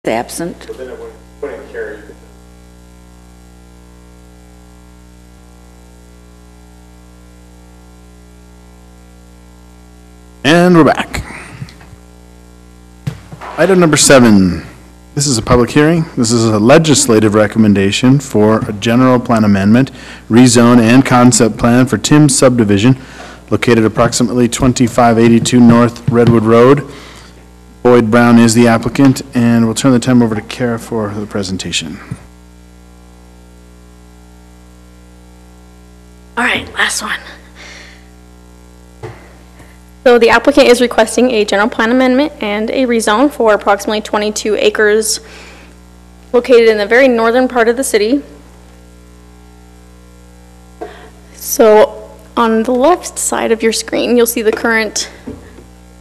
absent. But then it wouldn't carry. And we're back. Item number 7. This is a public hearing. This is a legislative recommendation for a general plan amendment, rezone, and concept plan for Tim's subdivision located approximately 2582 North Redwood Road. Boyd Brown is the applicant, and we'll turn the time over to Kara for the presentation. All right, last one. So the applicant is requesting a general plan amendment and a rezone for approximately 22 acres located in the very northern part of the city. So on the left side of your screen, you'll see the current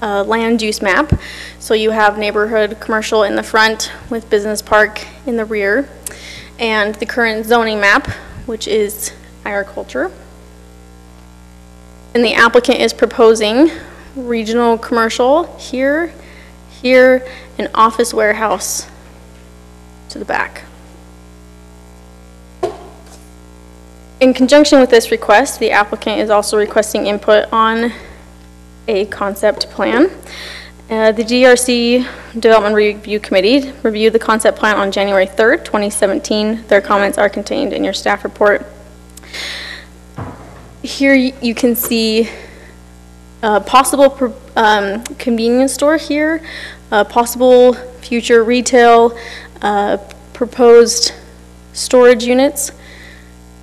land use map. So you have neighborhood commercial in the front with business park in the rear, and the current zoning map, which is agriculture. And the applicant is proposing regional commercial here, and office warehouse to the back. In conjunction with this request, the applicant is also requesting input on a concept plan. The DRC Development Review Committee reviewed the concept plan on January 3rd, 2017. Their comments are contained in your staff report. Here you can see a possible convenience store here, possible future retail, proposed storage units,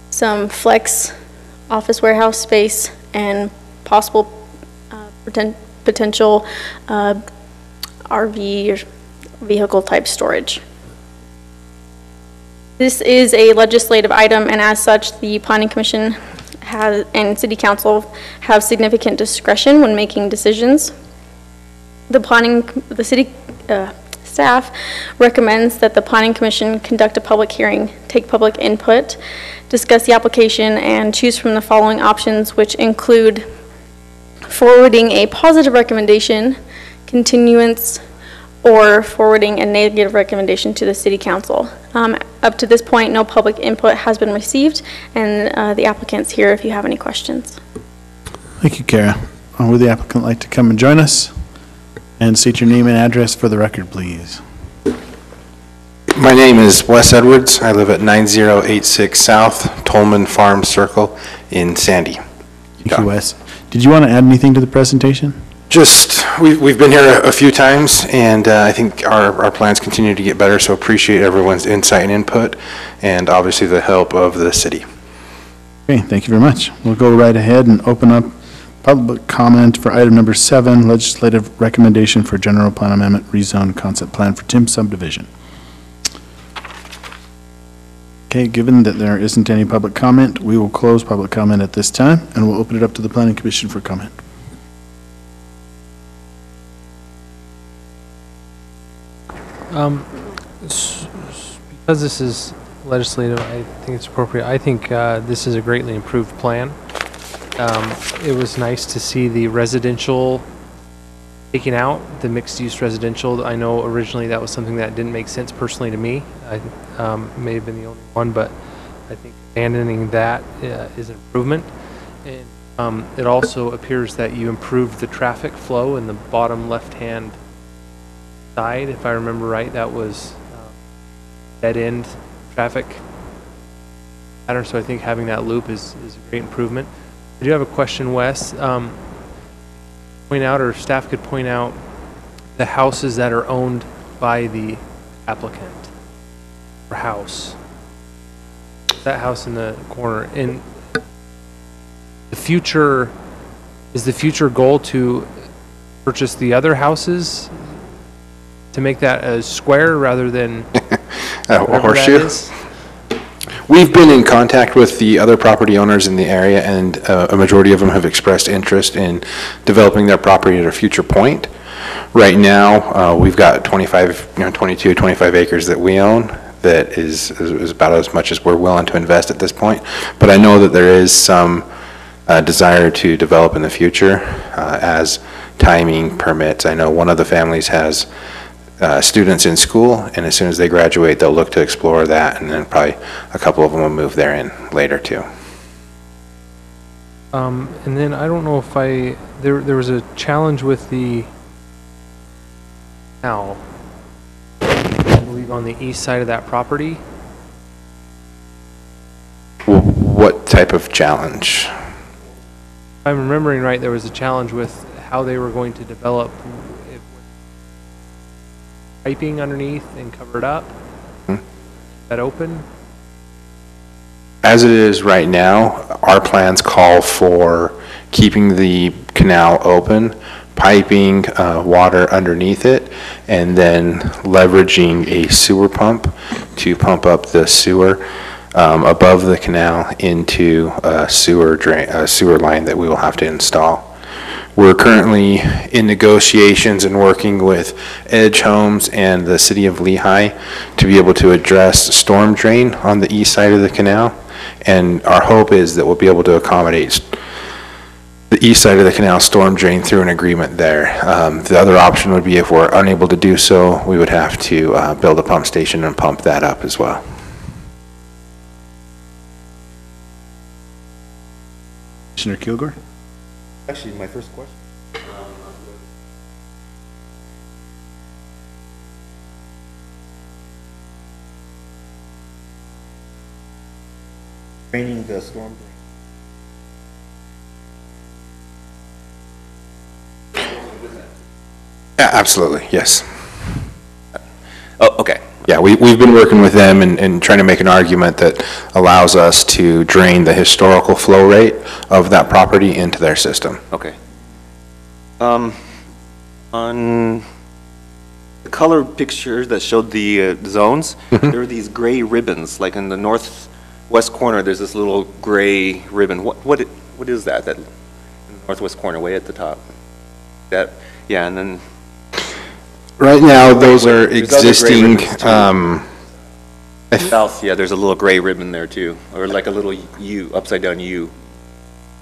some flex office warehouse space, and possible potential RV or vehicle type storage. This is a legislative item, and as such, the Planning Commission and City Council have significant discretion when making decisions. The city staff recommends that the Planning Commission conduct a public hearing, take public input, discuss the application, and choose from the following options, which include forwarding a positive recommendation, continuance, or forwarding a negative recommendation to the City Council. Up to this point, no public input has been received, and the applicant's here if you have any questions. Thank you, Kara. Would the applicant like to come and join us? And state your name and address for the record, please. My name is Wes Edwards. I live at 9086 South Tolman Farm Circle in Sandy. Thank you, Wes. Did you want to add anything to the presentation? Just, we've been here a few times, and I think our plans continue to get better, so appreciate everyone's insight and input, and obviously the help of the city. Okay, thank you very much. We'll go right ahead and open up public comment for item number 7, legislative recommendation for general plan amendment, rezone concept plan for Tim subdivision. Okay, given that there isn't any public comment, we will close public comment at this time, and we'll open it up to the Planning Commission for comment. Because this is legislative, I think it's appropriate. I think this is a greatly improved plan. It was nice to see the residential taking out, the mixed-use residential. I know originally that was something that didn't make sense personally to me. I may have been the only one, but I think abandoning that is an improvement. And it also appears that you improved the traffic flow in the bottom left-hand side. If I remember right, that was dead-end traffic pattern, so I think having that loop is a great improvement. I do have a question, Wes. Point out, or staff could point out, the houses that are owned by the applicant, or house. That house in the corner. In the future, is the future goal to purchase the other houses to make that a square rather than a horseshoe? We've been in contact with the other property owners in the area, and a majority of them have expressed interest in developing their property at a future point. Right now, we've got 22, 25 acres that we own. That is about as much as we're willing to invest at this point. But I know that there is some desire to develop in the future as timing permits. I know one of the families has students in school, and as soon as they graduate, they'll look to explore that, and then probably a couple of them will move there in later too. And then I don't know if there was a challenge with the canal, I believe on the east side of that property. What type of challenge? If I'm remembering right, there was a challenge with how they were going to develop it, piping underneath and cover it up. That open? As it is right now, our plans call for keeping the canal open, piping water underneath it, and then leveraging a sewer pump to pump up the sewer above the canal into a sewer line that we will have to install. We're currently in negotiations and working with Edge Homes and the City of Lehigh to be able to address storm drain on the east side of the canal. And our hope is that we'll be able to accommodate the east side of the canal storm drain through an agreement there. The other option would be if we're unable to do so, we would have to build a pump station and pump that up as well. Commissioner Kilgore? Actually, my first question. Draining the storm drain. Absolutely, yes. Oh, okay. Yeah, we've been working with them and trying to make an argument that allows us to drain the historical flow rate of that property into their system. Okay. On the color picture that showed the zones, there are these gray ribbons, like in the northwest corner, there's this little gray ribbon. What is that? That in the northwest corner, way at the top. That, yeah, and then. Right now, those are existing, South, yeah, there's a little gray ribbon there too, or like a little U, upside down U.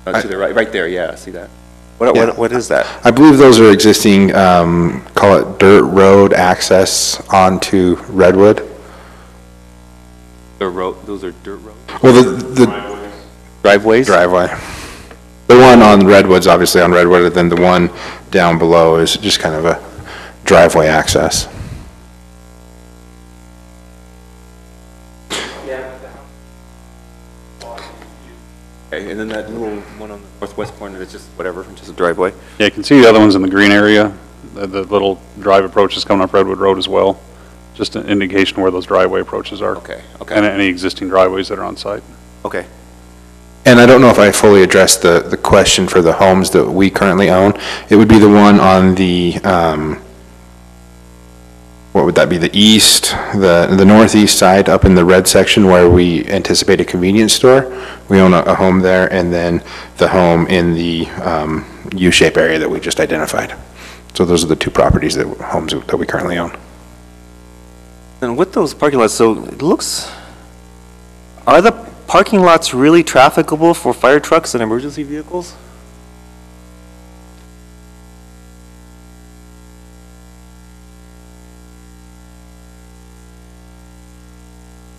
To the right there, yeah, see that? What is that? I believe those are existing, call it dirt road access onto Redwood. Those are dirt roads? Well, the Driveways? driveway. The one on Redwood's obviously on Redwood, and then the one down below is just kind of a driveway access. Okay, and then that little one on the northwest corner is just whatever, just a driveway? Yeah, you can see the other ones in the green area, the little drive approaches coming up Redwood Road as well. Just an indication where those driveway approaches are. Okay, okay. And any existing driveways that are on site. Okay. And I don't know if I fully addressed the question for the homes that we currently own. It would be the one on the, what would that be, the east, the northeast side up in the red section where we anticipate a convenience store. We own a home there, and then the home in the U-shape area that we just identified. So those are the two properties homes that we currently own. And with those parking lots, so it looks, are the parking lots really trafficable for fire trucks and emergency vehicles?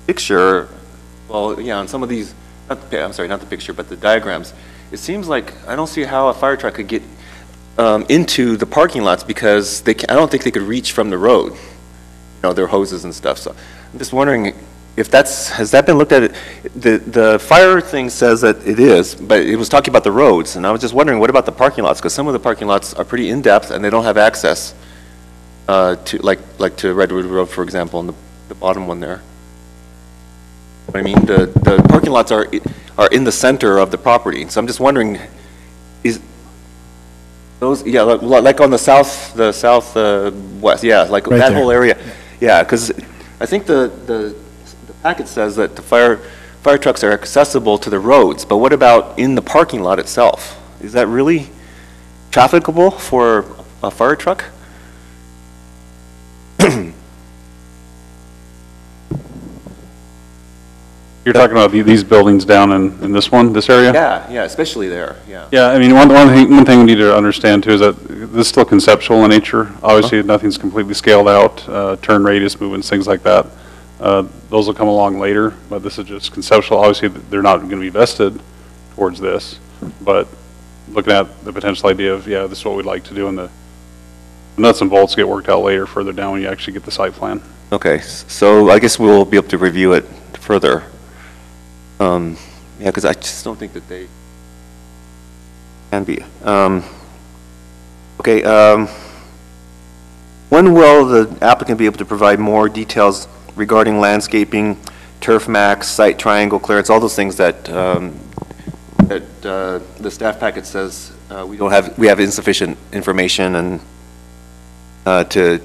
Picture, well, yeah, on some of these, I'm sorry, not the picture, but the diagrams, it seems like I don't see how a fire truck could get into the parking lots because I don't think they could reach from the road, their hoses and stuff. So I'm just wondering if has that been looked at? The fire thing says that it is, but it was talking about the roads, and I was just wondering, what about the parking lots? Because some of the parking lots are pretty in-depth and they don't have access to, like to Redwood Road, for example, and the bottom one there. I mean, the parking lots are in the center of the property, so I'm just wondering, is those, yeah, like on the southwest, yeah, like Right that there. whole area, yeah, because I think the packet says that the fire trucks are accessible to the roads, but what about in the parking lot itself? Is that really trafficable for a fire truck? You're talking about these buildings down in this area? Yeah, especially there, yeah. Yeah, I mean, one thing we need to understand too is that this is still conceptual in nature. Obviously, nothing's completely scaled out, turn radius movements, things like that. Those will come along later, but this is just conceptual. Obviously, they're not going to be vested towards this, but looking at the potential idea of, yeah, this is what we'd like to do, and the nuts and bolts get worked out later, further down when you actually get the site plan. Okay, so I guess we'll be able to review it further. Yeah, because I just don't think that they can be. Okay, when will the applicant be able to provide more details regarding landscaping, turf max, site triangle clearance, all those things that the staff packet says we have insufficient information and to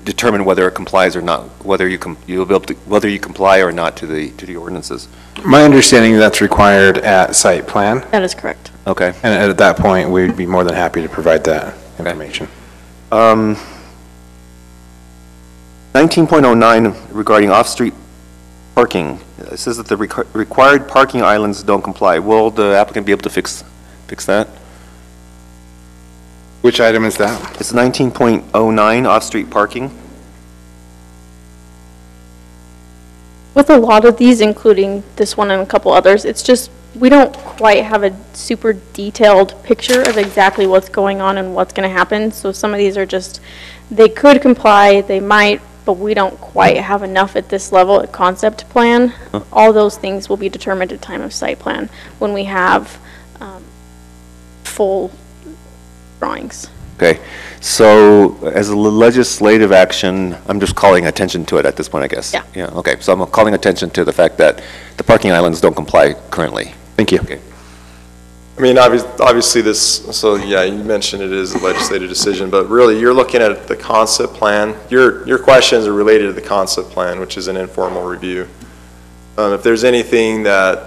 determine whether it complies or not, whether you comply or not to the ordinances. My understanding that's required at site plan, That is correct. Okay. and at that point, we'd be more than happy to provide that information. 19.09 regarding off-street parking. It says that the required parking islands don't comply. Will the applicant be able to fix that? Which item is that? It's 19.09 off-street parking. With a lot of these, including this one and a couple others, it's just, we don't quite have a super detailed picture of exactly what's going on and what's going to happen. So some of these are just, they could comply, they might, but we don't quite have enough at this level at concept plan. All those things will be determined at time of site plan when we have full drawings. Okay, so as a legislative action, I'm just calling attention to it at this point, I guess. Yeah. Yeah, okay, so I'm calling attention to the fact that the parking islands don't comply currently. Thank you. Okay. I mean, obviously this, so yeah, you mentioned it is a legislative decision, but really you're looking at the concept plan. Your questions are related to the concept plan, which is an informal review. If there's anything that,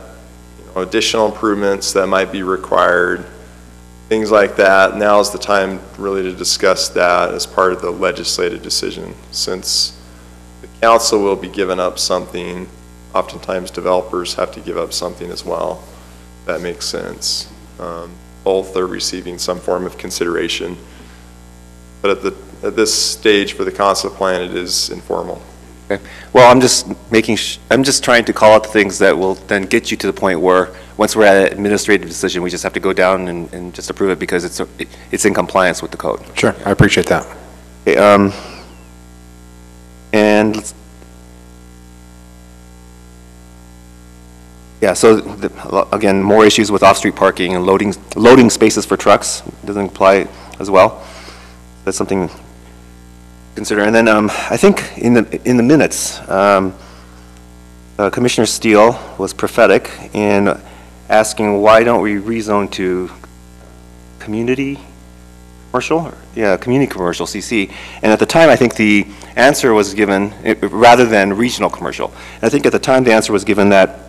additional improvements that might be required, things like that, now is the time really to discuss that as part of the legislative decision. Since the council will be giving up something, oftentimes developers have to give up something as well. That makes sense. Both are receiving some form of consideration. But at this stage for the concept plan, it is informal. Okay. Well, I'm just trying to call out the things that will then get you to the point where once we're at an administrative decision, we just have to go down and just approve it because it's in compliance with the code. Sure, I appreciate that. Okay, and yeah, so again, more issues with off-street parking and loading spaces for trucks doesn't apply as well. That's something to consider. And then I think in the minutes, Commissioner Steele was prophetic in asking why don't we rezone to community commercial? Yeah, community commercial, CC. And at the time, I think the answer was given, rather than regional commercial. And I think at the time the answer was given that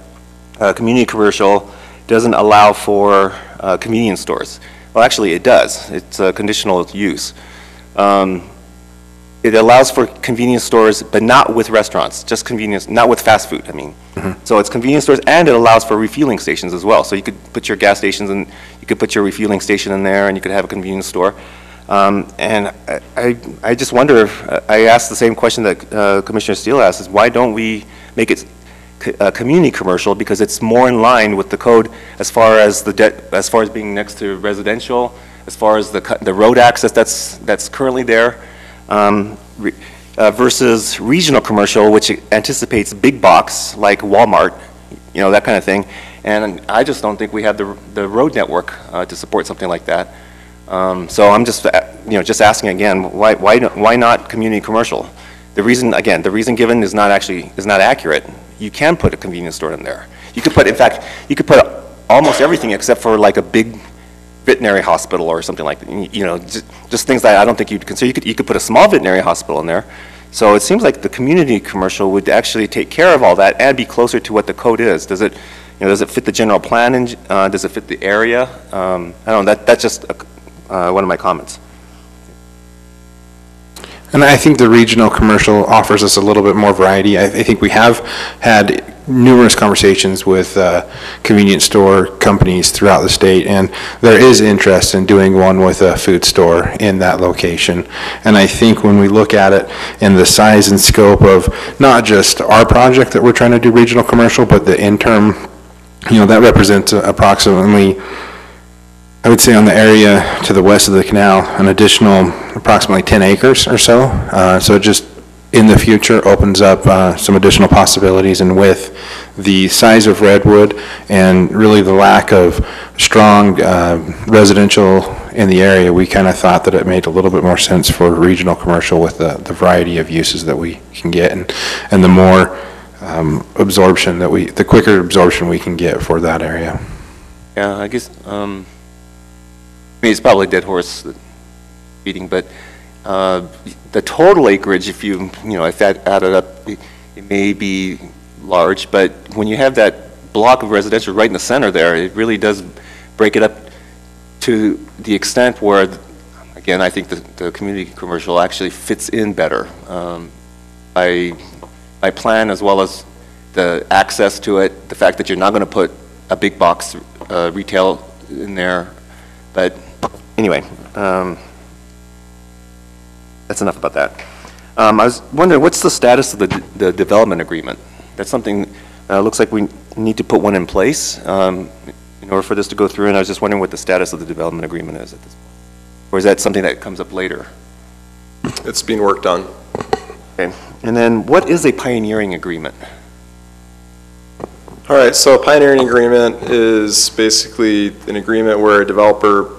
community commercial doesn't allow for convenience stores. Well, actually it does. It's a conditional use. It allows for convenience stores, but not with restaurants, just convenience, not with fast food, I mean. So it's convenience stores, and it allows for refueling stations as well. So you could put your gas stations and you could put your refueling station in there, and you could have a convenience store. And I just wonder, I asked the same question that Commissioner Steele asked, is why don't we make it community commercial, because it's more in line with the code as far as as far as being next to residential, as far as the road access that's currently there, versus regional commercial, which anticipates big box like Walmart, that kind of thing. And I just don't think we have the road network to support something like that. So I'm just just asking again, why not community commercial? The reason given is not accurate. You can put a convenience store in there. You could put, in fact, almost everything except for like a big veterinary hospital or something like that. Just things that I don't think you'd consider. You could put a small veterinary hospital in there. So it seems like the community commercial would actually take care of all that and be closer to what the code is. Does it fit the general plan? And does it fit the area? I don't know. That's just one of my comments. And I think the regional commercial offers us a little bit more variety. I think we have had numerous conversations with convenience store companies throughout the state, and there is interest in doing one with a food store in that location. And I think when we look at it in the size and scope of not just our project that we're trying to do regional commercial, but the interim, that represents approximately, I would say on the area to the west of the canal, an additional approximately 10 acres or so. So it just, in the future, opens up some additional possibilities. And with the size of Redwood and really the lack of strong residential in the area, we kind of thought that it made a little bit more sense for regional commercial with the variety of uses that we can get and the more absorption the quicker absorption we can get for that area. Yeah, I guess, it's probably a dead horse beating, but the total acreage, if that added up, it may be large, but when you have that block of residential right in the center there, it really does break it up to the extent where, again, I think the community commercial actually fits in better by plan, as well as the access to it, the fact that you're not going to put a big box retail in there. But anyway, that's enough about that. I was wondering, what's the status of the development agreement? That's something, looks like we need to put one in place in order for this to go through, and I was just wondering what the status of the development agreement is at this point. Or is that something that comes up later? It's being worked on. Okay. And then what is a pioneering agreement? All right, so a pioneering agreement is basically an agreement where a developer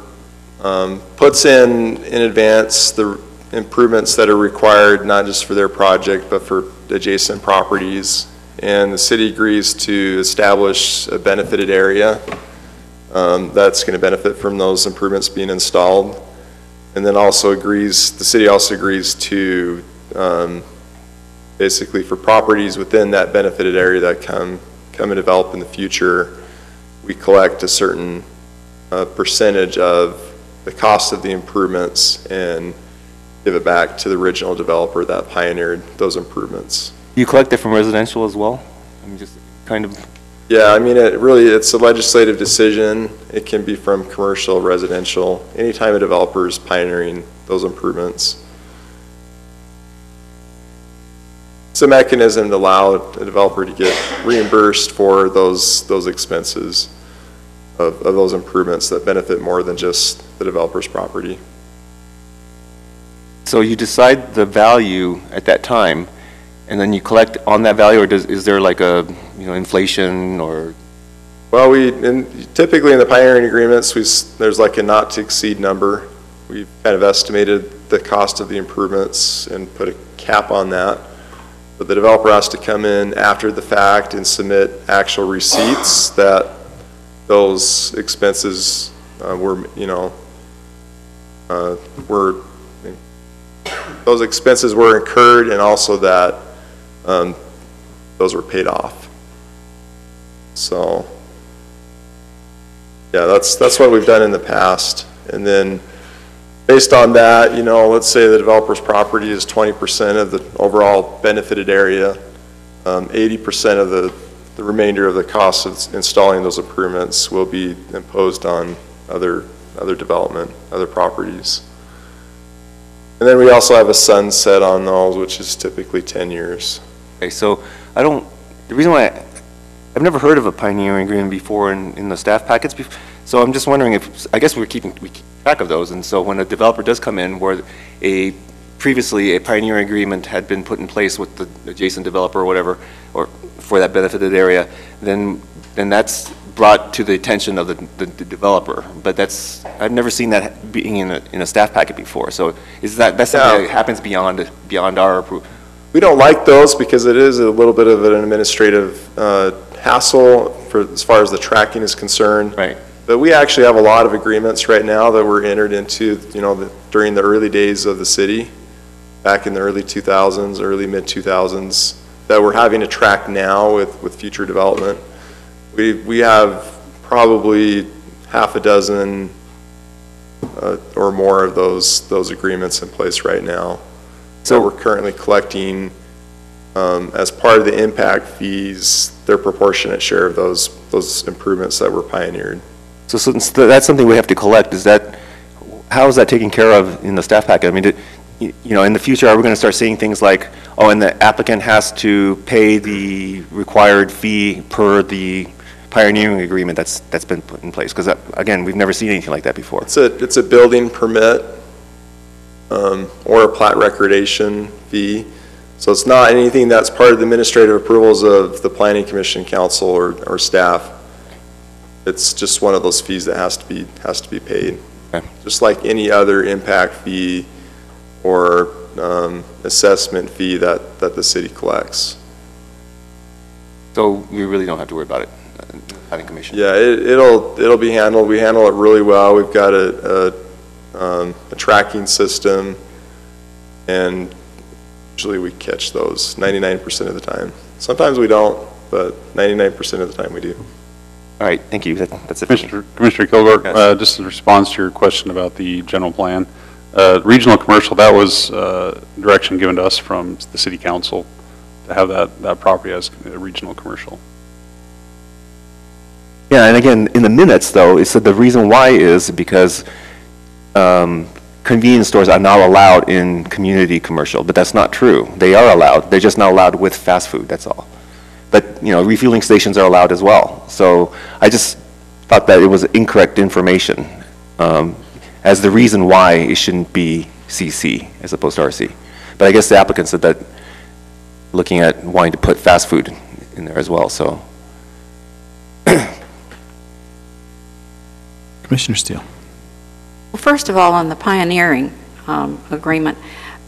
puts in advance the improvements that are required, not just for their project, but for adjacent properties. And the city agrees to establish a benefited area that's going to benefit from those improvements being installed. And then the city also agrees to basically for properties within that benefited area that come and develop in the future, we collect a certain percentage of the cost of the improvements and give it back to the original developer that pioneered those improvements. You collect it from residential as well? I mean, just kind of. Yeah, I mean, it's a legislative decision. It can be from commercial, residential, anytime a developer is pioneering those improvements. It's a mechanism to allow a developer to get reimbursed for those expenses of those improvements that benefit more than just the developer's property. So you decide the value at that time, and then you collect on that value, or is there like a inflation or? Well, typically in the pioneering agreements, there's like a not to exceed number. We've kind of estimated the cost of the improvements and put a cap on that. But the developer has to come in after the fact and submit actual receipts that those expenses those expenses were incurred, and also that those were paid off. So yeah, that's what we've done in the past. And then based on that, let's say the developer's property is 20% of the overall benefited area, 80% of the remainder of the cost of installing those improvements will be imposed on other development, other properties. And then we also have a sunset on those, which is typically 10 years. Okay, so the reason why I've never heard of a pioneering agreement before in the staff packets, so I'm just wondering if, I guess we keep track of those, and so when a developer does come in where previously a pioneering agreement had been put in place with the adjacent developer or whatever, or for that benefited area, then that's brought to the attention of the developer. But I've never seen that being in a staff packet before. So that's something that happens beyond our approval? We don't like those because it is a little bit of an administrative hassle as far as the tracking is concerned. Right. But we actually have a lot of agreements right now that were entered into, during the early days of the city, back in the early 2000s, early mid 2000s, that we're having to track now with future development. We have probably half a dozen or more of those agreements in place right now. that we're currently collecting as part of the impact fees, their proportionate share of those improvements that were pioneered. So since that's something we have to collect, how is that taken care of in the staff packet? I mean, in the future, are we going to start seeing things like, oh, and the applicant has to pay the required fee per the pioneering agreement that's been put in place? Because again, we've never seen anything like that before. It's a building permit or a plat recordation fee. So it's not anything that's part of the administrative approvals of the Planning Commission, Council, or staff. It's just one of those fees that has to be paid. Okay. Just like any other impact fee or assessment fee that the city collects. So you really don't have to worry about it, Planning Commission? Yeah, it'll be handled. We handle it really well. We've got a tracking system, and usually we catch those 99% of the time. Sometimes we don't, but 99% of the time we do. All right, thank you. That's it. Commissioner Kilgore, Yes. just in response to your question about the general plan, regional commercial, that was direction given to us from the city council to have that property as a regional commercial. Yeah, and again, in the minutes, though, it said the reason why is because convenience stores are not allowed in community commercial, but that's not true. They are allowed. They're just not allowed with fast food, that's all. But, refueling stations are allowed as well. So I just thought that it was incorrect information as the reason why it shouldn't be CC as opposed to RC. But I guess the applicant said that looking at wanting to put fast food in there as well, so. Commissioner Steele. Well, first of all, on the pioneering agreement,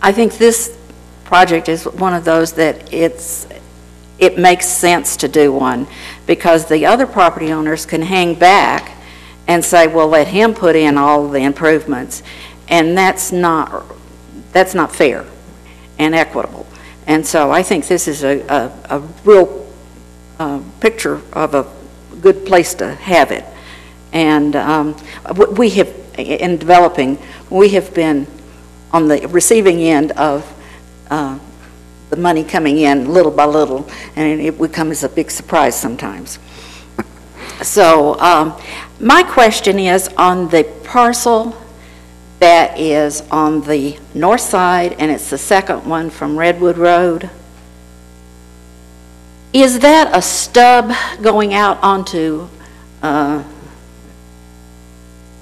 I think this project is one of those that it makes sense to do one, because the other property owners can hang back and say, well, let him put in all the improvements, and that's not fair and equitable. And so I think this is a real picture of a good place to have it. And we have, in developing, we have been on the receiving end of the money coming in little by little, and it would come as a big surprise sometimes. So my question is on the parcel that is on the north side, and it's the second one from Redwood Road. Is that a stub going out onto the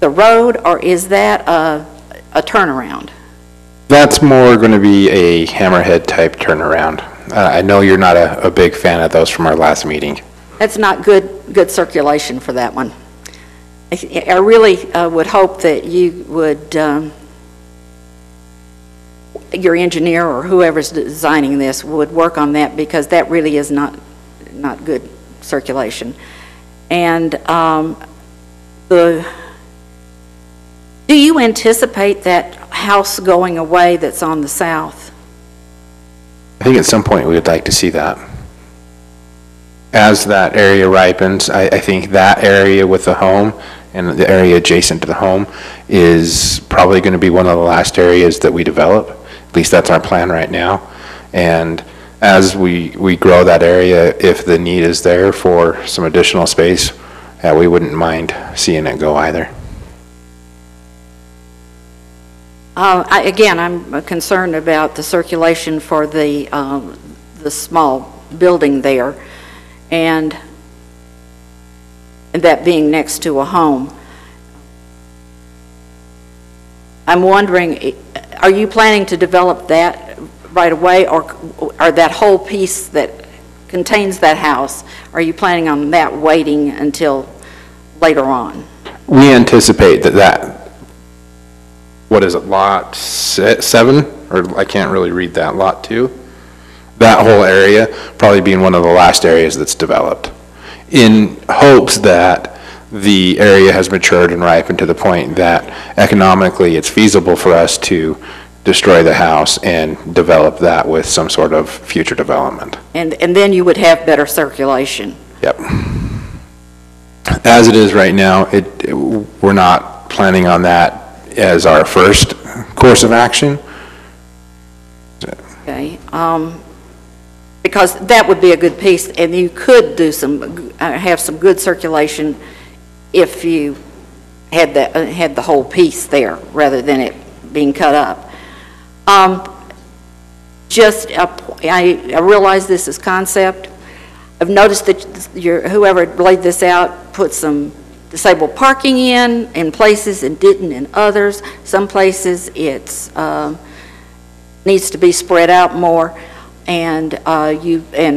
road, or is that a turnaround? That's more going to be a hammerhead type turnaround. I know you're not a big fan of those from our last meeting. That's not good circulation for that one. I really would hope that you would, your engineer or whoever's designing this would work on that, because that really is not good circulation. And do you anticipate that house going away that's on the south? I think at some point we would like to see that. As that area ripens, I think that area with the home and the area adjacent to the home is probably going to be one of the last areas that we develop. At least that's our plan right now. And as we grow that area, if the need is there for some additional space, we wouldn't mind seeing it go either. Again, I'm concerned about the circulation for the small building there, and that being next to a home. I'm wondering, are you planning to develop that right away, or that whole piece that contains that house, are you planning on that waiting until later on? We anticipate that what is it, lot 7? Or I can't really read that, lot 2? That whole area probably being one of the last areas that's developed, in hopes that the area has matured and ripened to the point that economically it's feasible for us to destroy the house and develop that with some sort of future development. And then you would have better circulation. Yep. As it is right now, we're not planning on that as our first course of action. Okay, because that would be a good piece, and you could do some, have some good circulation if you had the whole piece there, rather than it being cut up. I realize this is concept. I've noticed that whoever laid this out put some disabled parking in places and didn't in others. Some places it's needs to be spread out more, and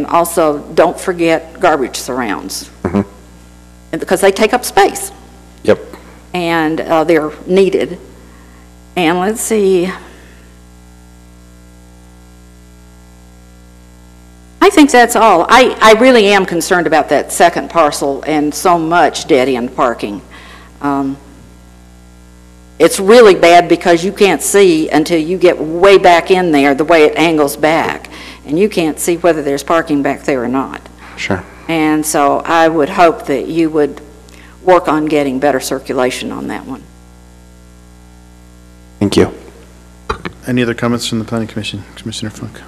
also don't forget garbage surrounds, and because they take up space. Yep. And they're needed. And let's see. I think that's all. I really am concerned about that second parcel and so much dead-end parking. It's really bad because you can't see until you get way back in there, the way it angles back, and you can't see whether there's parking back there or not. Sure. And so I would hope that you would work on getting better circulation on that one. Thank you. Any other comments from the Planning Commission? Commissioner Funk.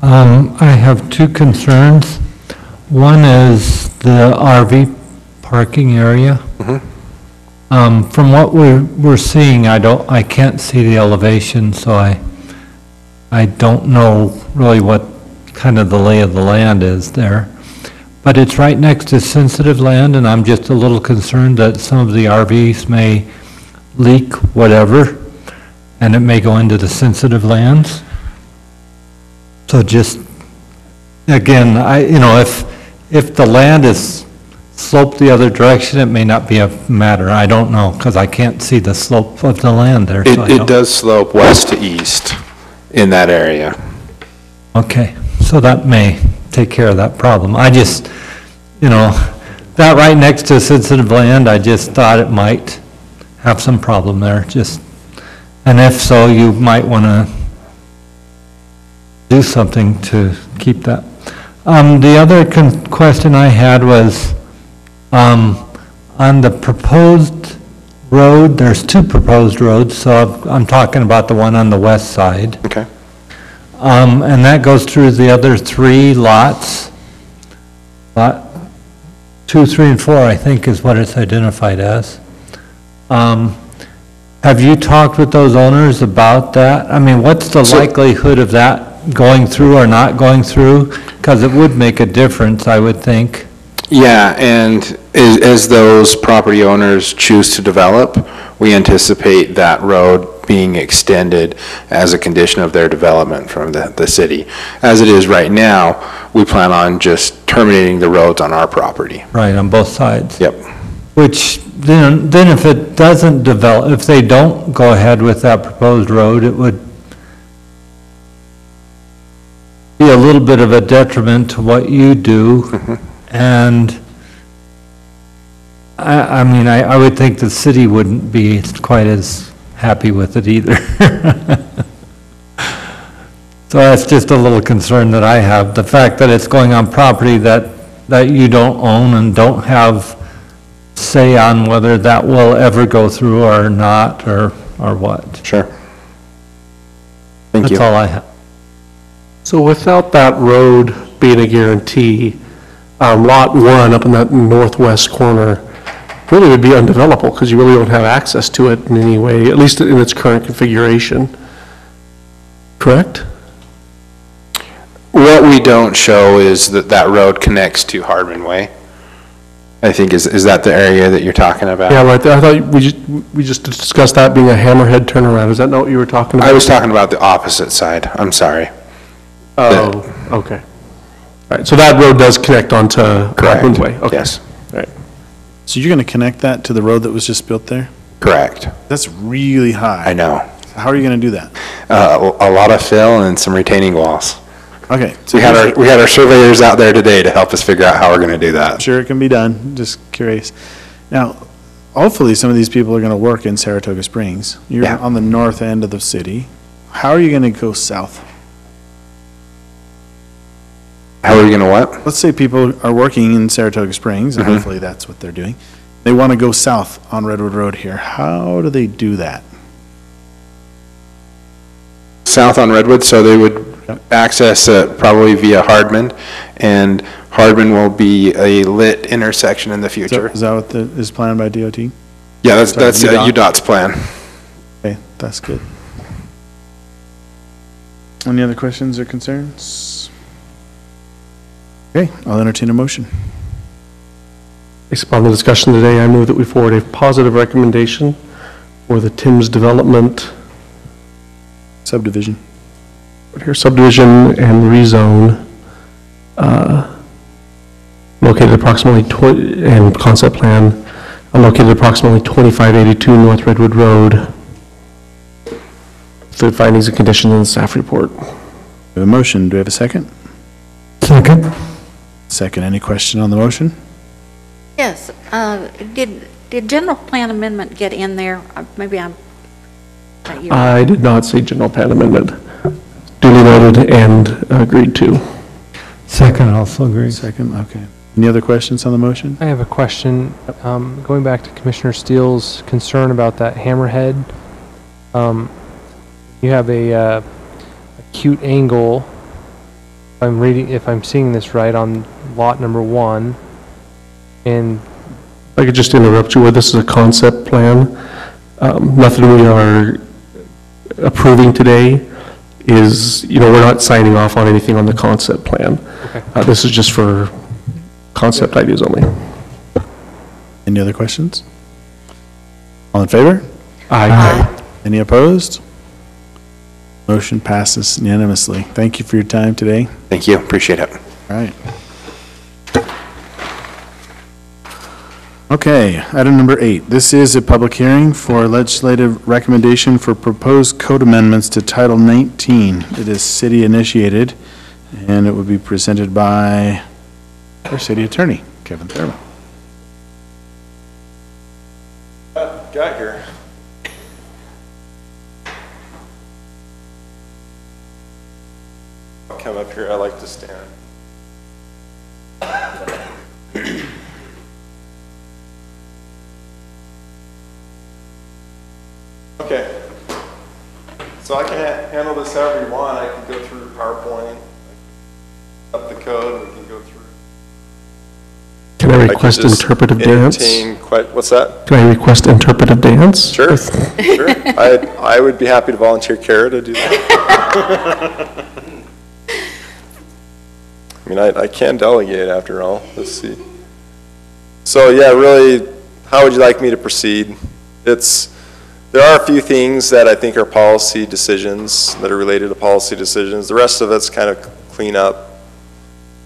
I have two concerns. One is the RV parking area. From what we're seeing, I can't see the elevation, so I don't know really what kind of the lay of the land is there. But it's right next to sensitive land, and I'm just a little concerned that some of the RVs may leak whatever, and it may go into the sensitive lands. So just, again, if the land is sloped the other direction, it may not be a matter. I don't know, because I can't see the slope of the land there. So It does slope west to east in that area. Okay, so that may take care of that problem. I just, that right next to sensitive land, I just thought it might have some problem there, and if so, you might want to do something to keep that. The other question I had was, on the proposed road, there's two proposed roads, so I'm talking about the one on the west side. Okay. And that goes through the other three lots. Lot 2, 3, and 4, I think, is what it's identified as. Have you talked with those owners about that? I mean, what's the likelihood of that going through or not going through? Because it would make a difference, I would think. Yeah, and as those property owners choose to develop, we anticipate that road being extended as a condition of their development from the city. As it is right now, we plan on just terminating the roads on our property. Right, on both sides. Yep. Which, then if it doesn't develop, if they don't go ahead with that proposed road, it would be a little bit of a detriment to what you do. And I mean, I would think the city wouldn't be quite as happy with it either. So that's just a little concern that I have. The fact that it's going on property that you don't own and don't have say on whether that will ever go through or not, or what. Sure. Thank you. That's all I have. So without that road being a guarantee, Lot 1 up in that northwest corner really would be undevelopable because you really don't have access to it in any way, at least in its current configuration. Correct? What we don't show is that road connects to Hardman Way. I think, is that the area that you're talking about? Yeah, right there. I thought we just discussed that being a hammerhead turnaround. Is that not what you were talking about? I was talking about the opposite side. I'm sorry. Oh, okay. All right, so that road does connect onto Hardman Way? Okay. Yes. All right. So you're going to connect that to the road that was just built there? Correct. That's really high. I know. How are you going to do that? A lot of fill and some retaining walls. Okay. So we had our surveyors out there today to help us figure out how we're going to do that. I'm sure it can be done. Just curious. Now, hopefully some of these people are going to work in Saratoga Springs. You're on the north end of the city. How are you going to go south? How are you going to what? Let's say people are working in Saratoga Springs, and hopefully that's what they're doing. They want to go south on Redwood Road here. How do they do that? south on Redwood, so they would access probably via Hardman, and Hardman will be a lit intersection in the future. Is that what is planned by DOT? Yeah, that's UDOT? UDOT's plan. Okay, that's good. Any other questions or concerns? Okay, I'll entertain a motion. Based upon the discussion today, I move that we forward a positive recommendation for the Tim's Development Subdivision. subdivision and rezone, located approximately, and concept plan, located approximately 2582 North Redwood Road. The findings and conditions in the staff report. We have a motion. Do we have a second? Second. Second. Any question on the motion? Yes, did general plan amendment get in there? Maybe I'm. I did not say general plan amendment. Duly noted and agreed to. Second, also agree. Second, okay. Any other questions on the motion? I have a question. Going back to Commissioner Steele's concern about that hammerhead. You have a acute angle, if I'm seeing this right, on lot number 1. And If I could just interrupt you, this is a concept plan. Nothing we are approving today is, we're not signing off on anything on the concept plan. Okay. This is just for concept ideas only. Any other questions? All in favor? Aye. Any opposed? Motion passes unanimously. Thank you for your time today. Thank you, appreciate it. All right. Okay, item number 8. This is a public hearing for legislative recommendation for proposed code amendments to Title 19. It is city initiated, and it will be presented by our city attorney, Kevin Thurman. Got here. I'll come up here. I like to stand. Okay, so I can handle this however you want. I can go through PowerPoint, up the code, we can go through. Can I request interpretive dance? What's that? Can I request interpretive dance? Sure, sure. I would be happy to volunteer Kara to do that. I mean, I can delegate after all. Let's see. So yeah, really, how would you like me to proceed? There are a few things that I think are policy decisions that are related to policy decisions. The rest of it's kind of clean up,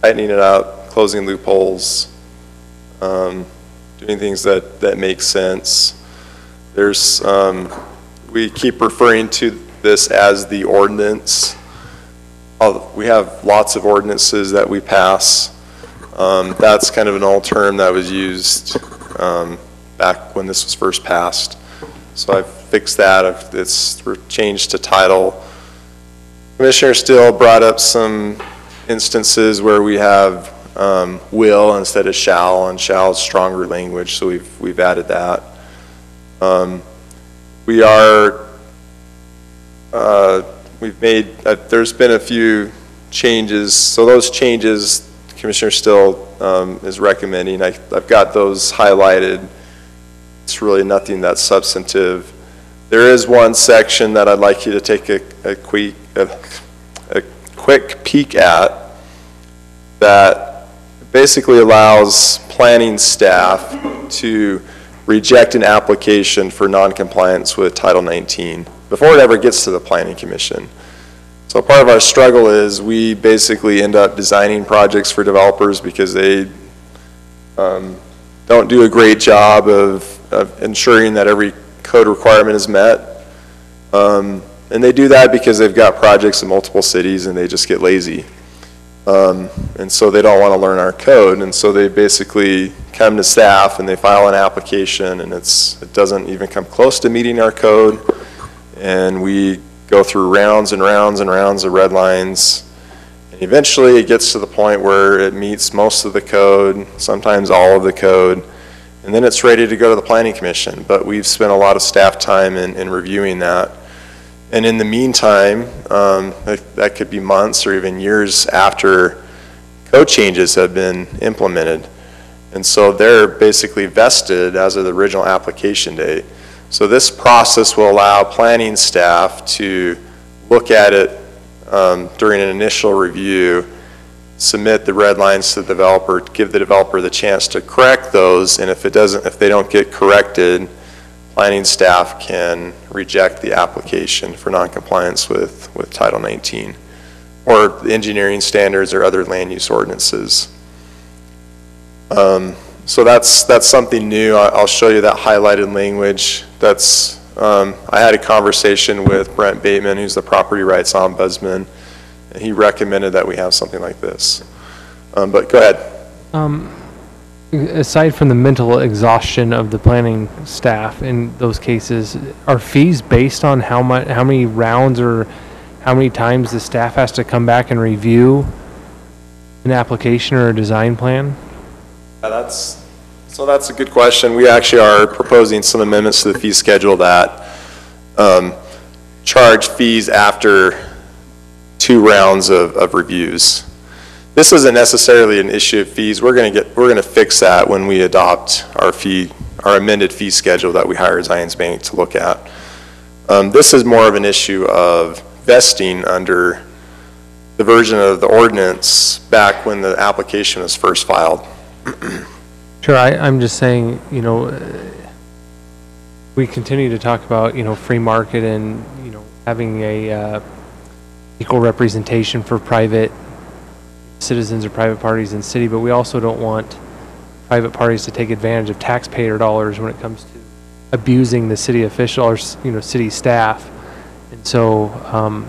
tightening it up, closing loopholes, doing things that make sense. We keep referring to this as the ordinance. We have lots of ordinances that we pass. That's kind of an old term that was used back when this was first passed. So I've fixed that. It's changed to title. Commissioner Steele brought up some instances where we have will instead of shall, and shall is stronger language, so we've added that. There's been a few changes. So those changes, Commissioner Steele is recommending. I've got those highlighted. It's really nothing that's substantive. There is one section that I'd like you to take a quick peek at that basically allows planning staff to reject an application for noncompliance with Title 19 before it ever gets to the Planning Commission. So part of our struggle is we basically end up designing projects for developers because they don't do a great job of ensuring that every code requirement is met. And they do that because they've got projects in multiple cities and they just get lazy. And so they don't want to learn our code. And so they basically come to staff and they file an application and it doesn't even come close to meeting our code. And we go through rounds and rounds and rounds of red lines. And eventually it gets to the point where it meets most of the code, sometimes all of the code. And then it's ready to go to the Planning Commission, but we've spent a lot of staff time in reviewing that. And in the meantime, that could be months or even years after code changes have been implemented. And so they're basically vested as of the original application date. So this process will allow planning staff to look at it during an initial review, submit the red lines to the developer, give the developer the chance to correct those, and if they don't get corrected, planning staff can reject the application for noncompliance with Title 19 or the engineering standards or other land use ordinances. So that's something new. I'll show you that highlighted language. That's I had a conversation with Brent Bateman, who's the property rights ombudsman, and he recommended that we have something like this. But go ahead. Aside from the mental exhaustion of the planning staff in those cases, are fees based on how many rounds or how many times the staff has to come back and review an application or a design plan? Yeah, that's a good question. We actually are proposing some amendments to the fee schedule that charge fees after 2 rounds of reviews. This isn't necessarily an issue of fees. We're going to fix that when we adopt our amended fee schedule that we hired Zions Bank to look at. This is more of an issue of vesting under the version of the ordinance back when the application was first filed. Sure, I'm just saying, we continue to talk about, free market and, having a equal representation for private citizens or private parties in the city, but we also don't want private parties to take advantage of taxpayer dollars when it comes to abusing the city official or, city staff. And so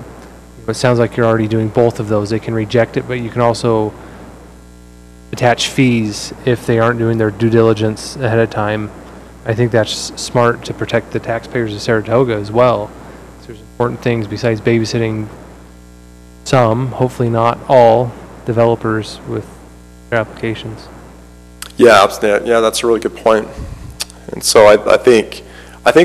it sounds like you're already doing both of those. They can reject it, but you can also attach fees if they aren't doing their due diligence ahead of time. I think that's smart to protect the taxpayers of Saratoga as well. So there's important things besides babysitting some, hopefully not all, developers with their applications. Yeah, that's a really good point. And so I think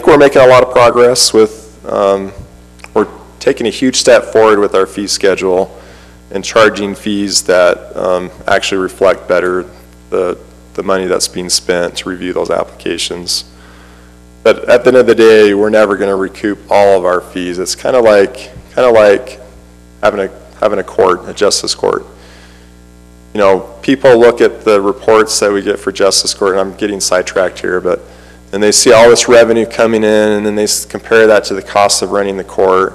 we're making a lot of progress with, we're taking a huge step forward with our fee schedule and charging fees that actually reflect better the money that's being spent to review those applications. But at the end of the day, we're never going to recoup all of our fees. It's kind of like having a court, a justice court. People look at the reports that we get for justice court, and I'm getting sidetracked here, but and they see all this revenue coming in, and then they compare that to the cost of running the court,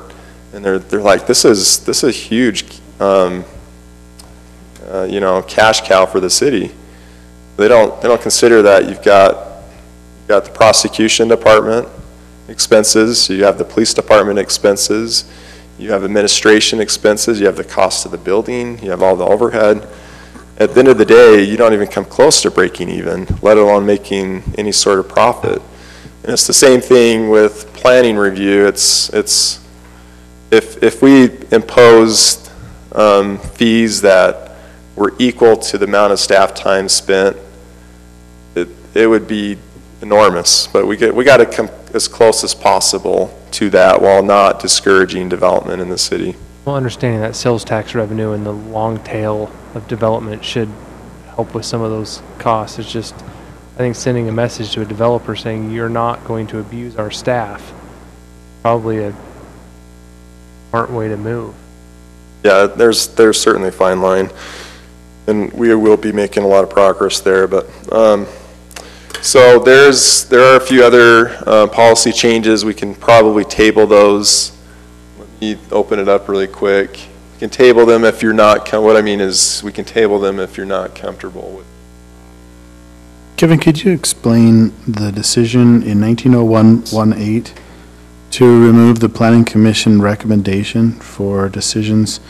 and they're like, this is huge, cash cow for the city. They don't consider that you've got the prosecution department expenses, you have the police department expenses, you have administration expenses, you have the cost of the building, you have all the overhead. At the end of the day, you don't even come close to breaking even, let alone making any sort of profit. And it's the same thing with planning review. It's if we imposed fees that were equal to the amount of staff time spent, it would be enormous. But we got to come as close as possible to that while not discouraging development in the city. Well, understanding that sales tax revenue and the long tail of development should help with some of those costs. It's just, I think, sending a message to a developer saying you're not going to abuse our staff, probably a smart way to move. Yeah, there's certainly a fine line, and we will be making a lot of progress there. But so there are a few other policy changes. We can probably table those. Let me open it up really quick. You can table them if you're not, what I mean is we can table them if you're not comfortable with. Kevin, could you explain the decision in 1901-18 to remove the Planning Commission recommendation for decisions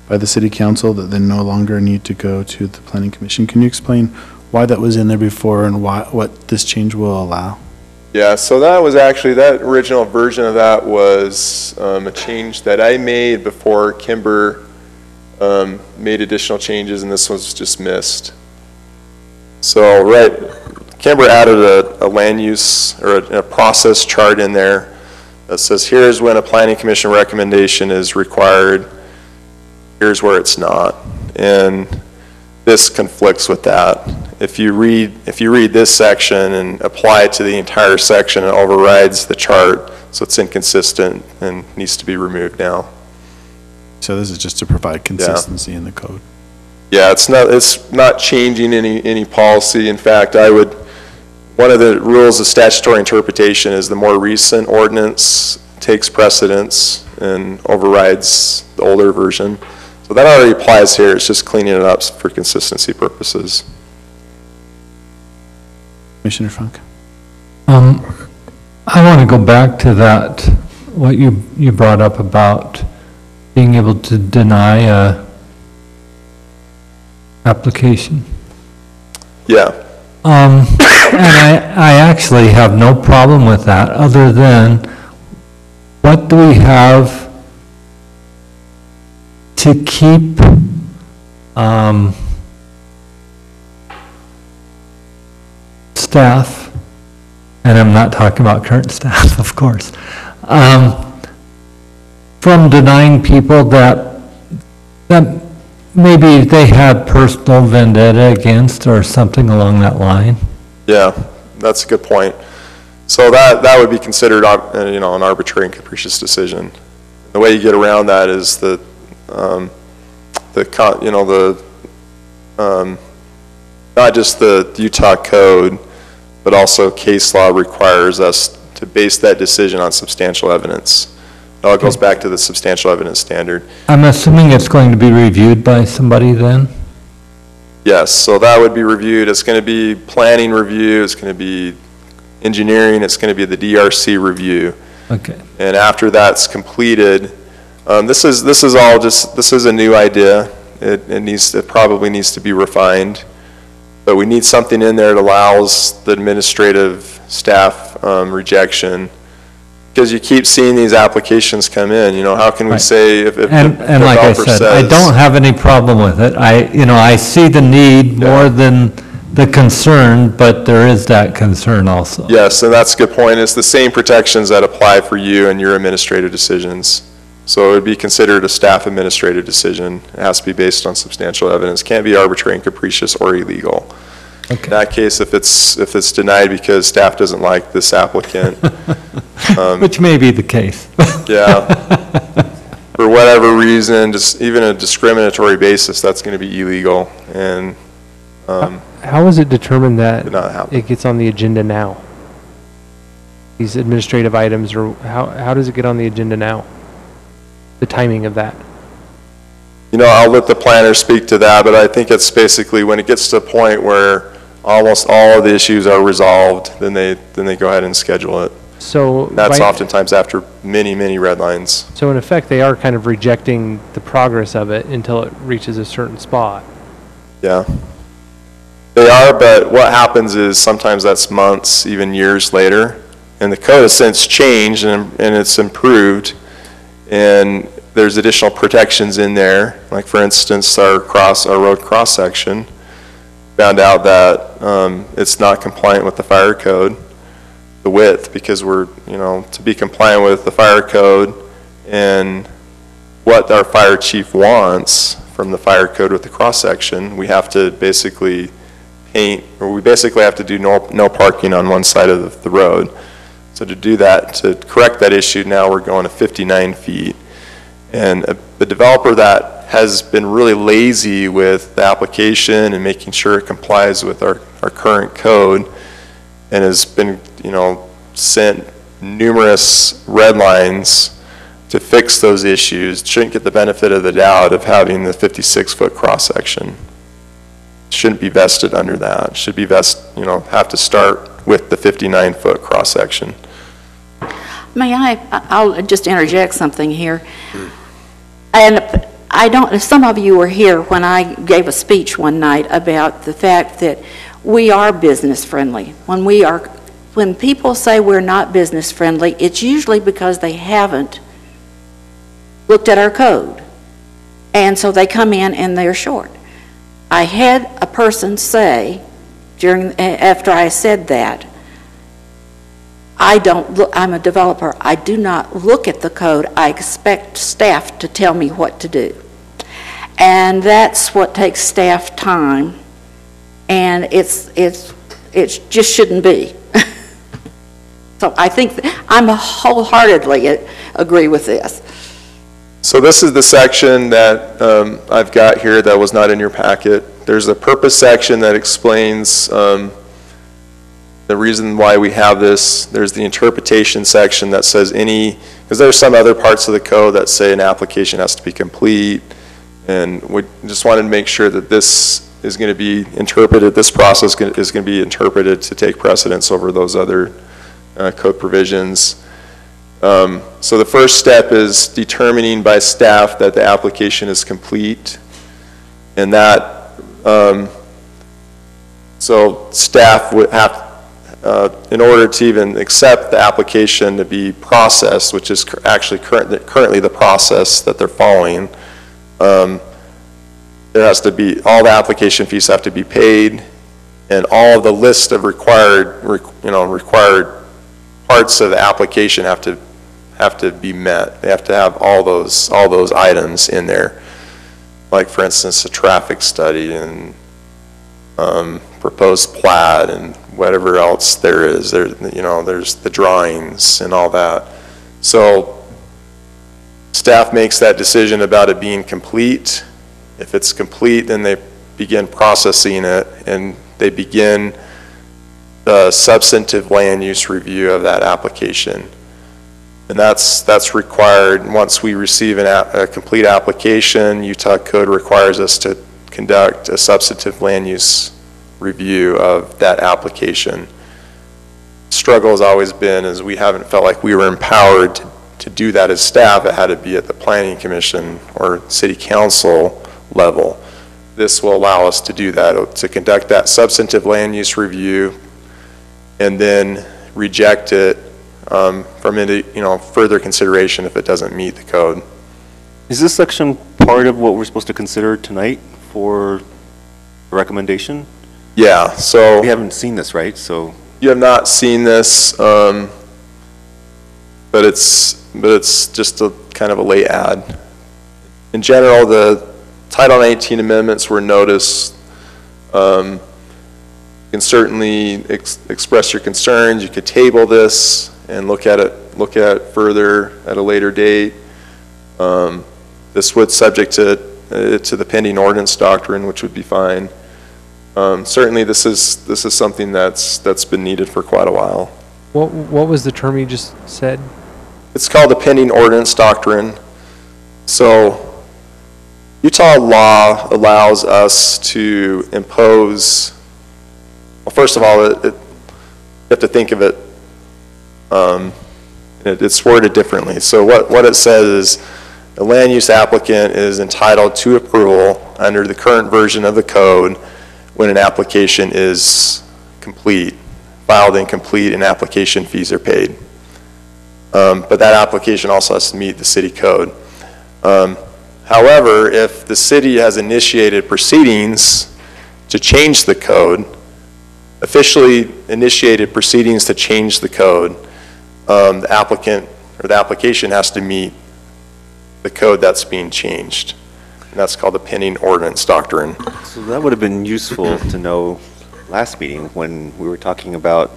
by the City Council that then no longer need to go to the Planning Commission? Can you explain why that was in there before and what this change will allow? Yeah, so that original version of that was a change that I made before Kimber made additional changes, and this was just missed. So, Kimber added a land use or a process chart in there that says, here's when a planning commission recommendation is required, here's where it's not. And this conflicts with that. If you read this section and apply it to the entire section, it overrides the chart, so it's inconsistent and needs to be removed now. So this is just to provide consistency in the code. Yeah, it's not changing any policy. In fact, one of the rules of statutory interpretation is the more recent ordinance takes precedence and overrides the older version. So that already applies here. It's just cleaning it up for consistency purposes. Commissioner Funk? I want to go back to that, what you brought up about being able to deny a application. Yeah. And I actually have no problem with that, other than what do we have to keep staff, and I'm not talking about current staff, of course, from denying people that maybe they had personal vendetta against or something along that line? Yeah, that's a good point. So that would be considered, an arbitrary and capricious decision. The way you get around that is not just the Utah code, but also case law requires us to base that decision on substantial evidence. It all goes back to the substantial evidence standard. I'm assuming it's going to be reviewed by somebody then? Yes, so that would be reviewed. It's going to be planning review, it's going to be engineering, it's going to be the DRC review. Okay. And after that's completed, this is a new idea. It probably needs to be refined, but we need something in there that allows the administrative staff rejection, because you keep seeing these applications come in. How can we say if and like I said, I don't have any problem with it. I see the need more than the concern, but there is that concern also. Yes, and that's a good point. It's the same protections that apply for you and your administrative decisions. So it would be considered a staff administrative decision. It has to be based on substantial evidence. Can't be arbitrary and capricious or illegal. Okay. In that case, if it's denied because staff doesn't like this applicant, which may be the case. Yeah, for whatever reason, just even a discriminatory basis, that's going to be illegal. And how is it determined that not happen. it gets on the agenda now? These administrative items, or how does it get on the agenda now? The timing of that? I'll let the planner speak to that, but I think it's basically when it gets to a point where almost all of the issues are resolved, then they go ahead and schedule it. So that's oftentimes after many red lines. So in effect, they are kind of rejecting the progress of it until it reaches a certain spot. Yeah, they are, but what happens is sometimes that's months, even years later, and the code has since changed and it's improved, and there's additional protections in there. Like for instance, our road cross section found out that it's not compliant with the fire code, the width, because we're, to be compliant with the fire code and what our fire chief wants from the fire code with the cross section, we have to basically have to do no parking on one side of the road. So to do that, to correct that issue, now we're going to 59 feet. And the developer that has been really lazy with the application and making sure it complies with our current code, and has been, sent numerous red lines to fix those issues, shouldn't get the benefit of the doubt of having the 56-foot cross-section. Shouldn't be vested under that. Should be have to start with the 59-foot cross-section. I'll just interject something here. And some of you were here when I gave a speech one night about the fact that we are business friendly. When people say we're not business friendly, it's usually because they haven't looked at our code. And so they come in and they're short. I had a person say after I said that, I'm a developer. I do not look at the code. I expect staff to tell me what to do. And that's what takes staff time. And it just shouldn't be. So I think I'm wholeheartedly agree with this. So this is the section that I've got here that was not in your packet. There's a purpose section that explains the reason why we have this. There's the interpretation section that says because there's some other parts of the code that say an application has to be complete, and we just wanted to make sure that this is going to be interpreted, this process is going to be interpreted to take precedence over those other code provisions. So the first step is determining by staff that the application is complete, and that, so staff would have, in order to even accept the application to be processed, which is actually currently the process that they're following, there has to be, all the application fees have to be paid, and all of the list of required parts of the application have to be met. They have to have all those items in there. Like, for instance, a traffic study and proposed plat and whatever else there is. There's the drawings and all that. So staff makes that decision about it being complete. If it's complete, then they begin processing it, and they begin the substantive land use review of that application. And that's required once we receive a complete application. Utah code requires us to conduct a substantive land use review of that application. Struggle has always been is we haven't felt like we were empowered to do that as staff. It had to be at the planning commission or city council level. This will allow us to do that, to conduct that substantive land use review and then reject it from further consideration if it doesn't meet the code. Is this section part of what we're supposed to consider tonight for a recommendation? Yeah, so We haven't seen this, right? So you have not seen this, but it's just a kind of a late add. In general, the Title 19 amendments were noticed. You can certainly express your concerns. You could table this and look at it further at a later date. This would subject to the pending ordinance doctrine, which would be fine. Certainly, this is something that's been needed for quite a while. What was the term you just said? It's called the pending ordinance doctrine. So Utah law allows us to impose, well, first of all, you have to think of it, it's worded differently. So what it says is a land use applicant is entitled to approval under the current version of the code when an application is complete, filed incomplete, and application fees are paid. But that application also has to meet the city code. However, if the city has initiated proceedings to change the code, officially initiated proceedings to change the code, the applicant or the application has to meet the code that's being changed. And that's called the pending ordinance doctrine. So that would have been useful to know last meeting when we were talking about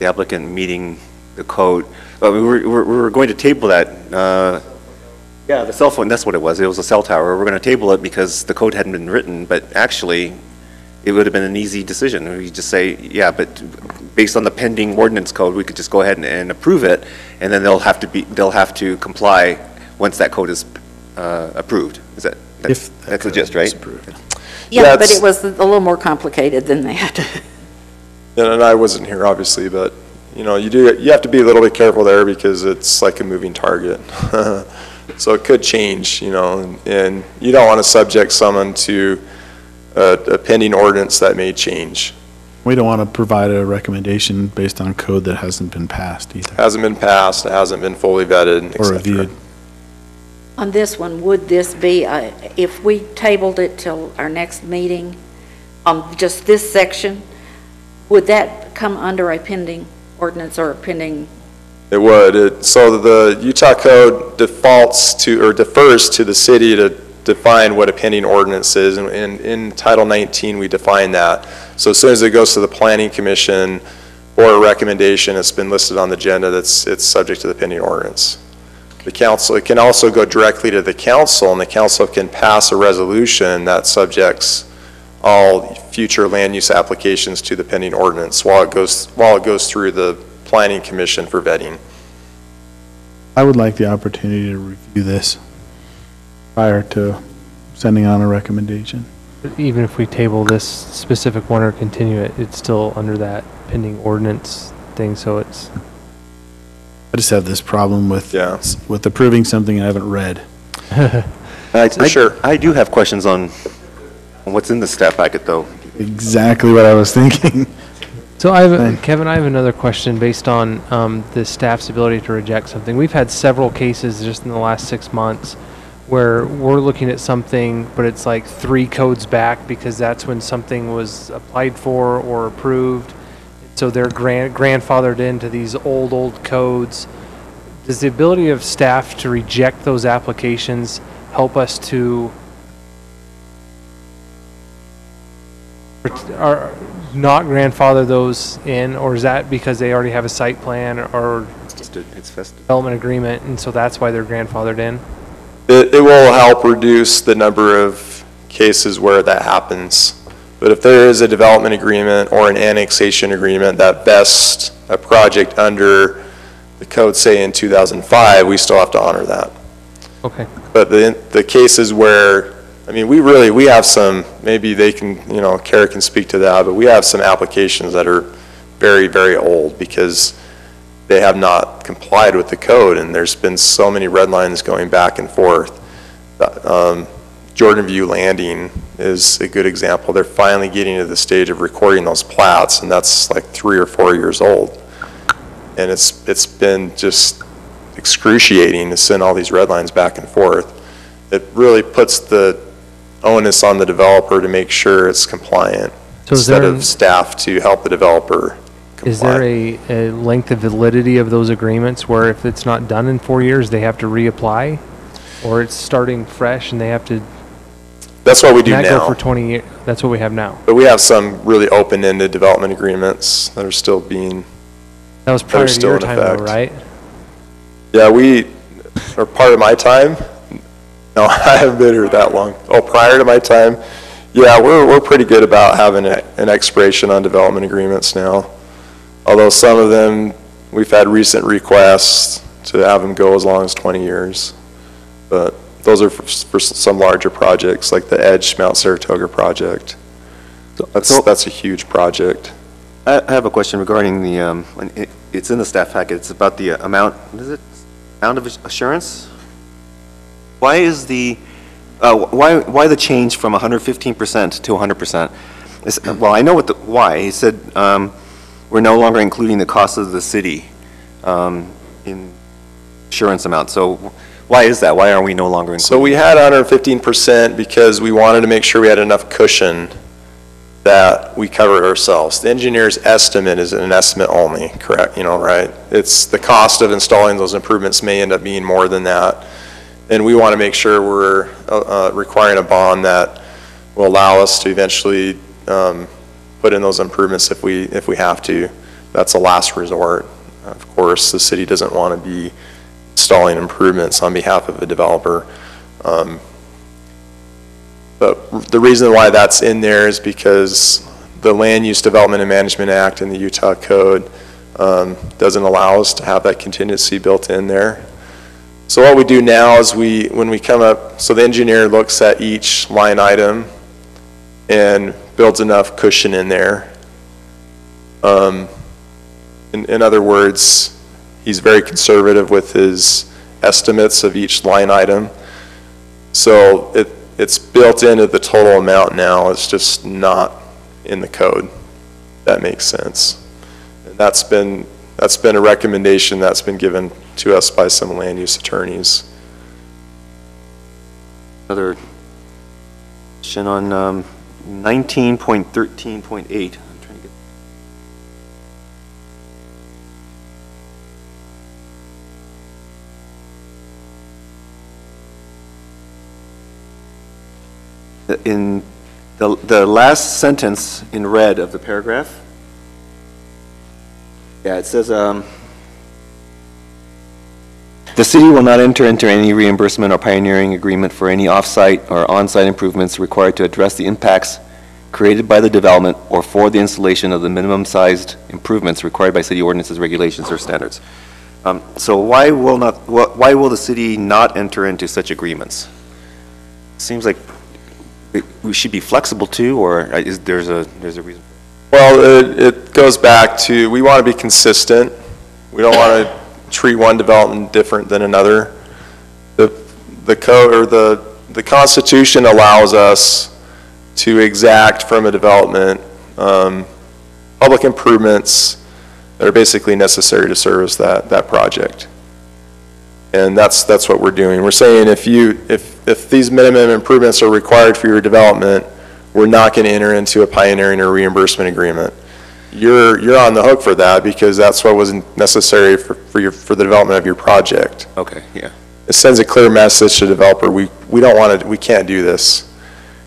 the applicant meeting the code. We were going to table that. Yeah, the cell phone, that's what it was. It was a cell tower. We're going to table it because the code hadn't been written, but actually it would have been an easy decision. We just say, yeah, but based on the pending ordinance code, we could just go ahead and approve it, and then they'll have to comply once that code is approved. Is that's the gist, right? Yeah, but it was a little more complicated than that. And I wasn't here, obviously, but you have to be a little bit careful there because it's like a moving target. So it could change, and you don't want to subject someone to a pending ordinance that may change. We don't want to provide a recommendation based on code that hasn't been passed either. Hasn't been passed, it hasn't been fully vetted, et Or cetera. reviewed. On this one, would this be, if we tabled it till our next meeting, on just this section, would that come under a pending ordinance or pending? It would. So the Utah code defaults to, or defers to the city to define what a pending ordinance is, and in Title 19 we define that. So as soon as it goes to the Planning Commission or a recommendation, it's been listed on the agenda, it's subject to the pending ordinance. The council, it can also go directly to the council, and the council can pass a resolution that subjects all future land use applications to the pending ordinance while it goes through the Planning Commission for vetting. I would like the opportunity to review this prior to sending on a recommendation. Even if we table this specific one or continue it, it's still under that pending ordinance thing, so it's... I just have this problem with approving something I haven't read. Sure. I do have questions on what's in the staff packet, though. Exactly what I was thinking. So Kevin, I have another question based on the staff's ability to reject something. We've had several cases just in the last 6 months where we're looking at something, but it's like 3 codes back because that's when something was applied for or approved. So they're grandfathered into these old codes. Does the ability of staff to reject those applications help us to not grandfather those in, or is that because they already have a site plan or development agreement, and so that's why they're grandfathered in? It will help reduce the number of cases where that happens. But if there is a development agreement or an annexation agreement that vests a project under the code, say in 2005, we still have to honor that. Okay. But the cases where, I mean, we have some, maybe they can, Kara can speak to that, but we have some applications that are very, very old because they have not complied with the code, and there's been so many red lines going back and forth. Jordan View Landing is a good example. They're finally getting to the stage of recording those plats, and that's like 3 or 4 years old. And it's been just excruciating to send all these red lines back and forth. It really puts the onus on the developer to make sure it's compliant instead of staff to help the developer comply. Is there a length of validity of those agreements where if it's not done in 4 years, they have to reapply? Or it's starting fresh and they have to... That's what we do now. Go for 20 years. That's what we have now. But we have some really open-ended development agreements that are still being... That was prior to your time though, right? Yeah, or part of my time. No, I haven't been here that long. Oh, prior to my time? Yeah, we're pretty good about having an expiration on development agreements now. Although some of them, we've had recent requests to have them go as long as 20 years. But those are for some larger projects, like the Edge Mount Saratoga project. That's a huge project. I have a question regarding the, it's in the staff packet, it's about the amount, what is it? Amount of assurance? Why is why the change from 115% to 100%? Well, I know why. He said we're no longer including the cost of the city in assurance amount. So why is that? Why are we no longer including? So we had 115% because we wanted to make sure we had enough cushion that we covered ourselves. The engineer's estimate is an estimate only, correct? Right? It's the cost of installing those improvements may end up being more than that. And we want to make sure we're requiring a bond that will allow us to eventually put in those improvements if we have to. That's a last resort. Of course, the city doesn't want to be installing improvements on behalf of a developer. But the reason why that's in there is because the Land Use Development and Management Act in the Utah Code doesn't allow us to have that contingency built in there. So what we do now is when we come up, so the engineer looks at each line item and builds enough cushion in there. In other words, he's very conservative with his estimates of each line item. So it's built into the total amount now. It's just not in the code. That makes sense. And that's been a recommendation that's been given to us by some land use attorneys. Another question on 19.13.8. I'm trying to get. in the last sentence in red of the paragraph, yeah, it says, the city will not enter into any reimbursement or pioneering agreement for any off-site or on-site improvements required to address the impacts created by the development or for the installation of the minimum-sized improvements required by city ordinances, regulations, or standards. So why will the city not enter into such agreements? Seems like we should be flexible too, or there's a reason? Well, it goes back to, we want to be consistent. We don't want to treat one development different than another. The code, or the Constitution allows us to exact from a development public improvements that are basically necessary to service that project. And that's what we're doing. We're saying if these minimum improvements are required for your development, we're not going to enter into a pioneering or reimbursement agreement. You're on the hook for that because that's what was necessary for the development of your project. Okay, yeah. It sends a clear message to the developer, we don't want to, we can't do this.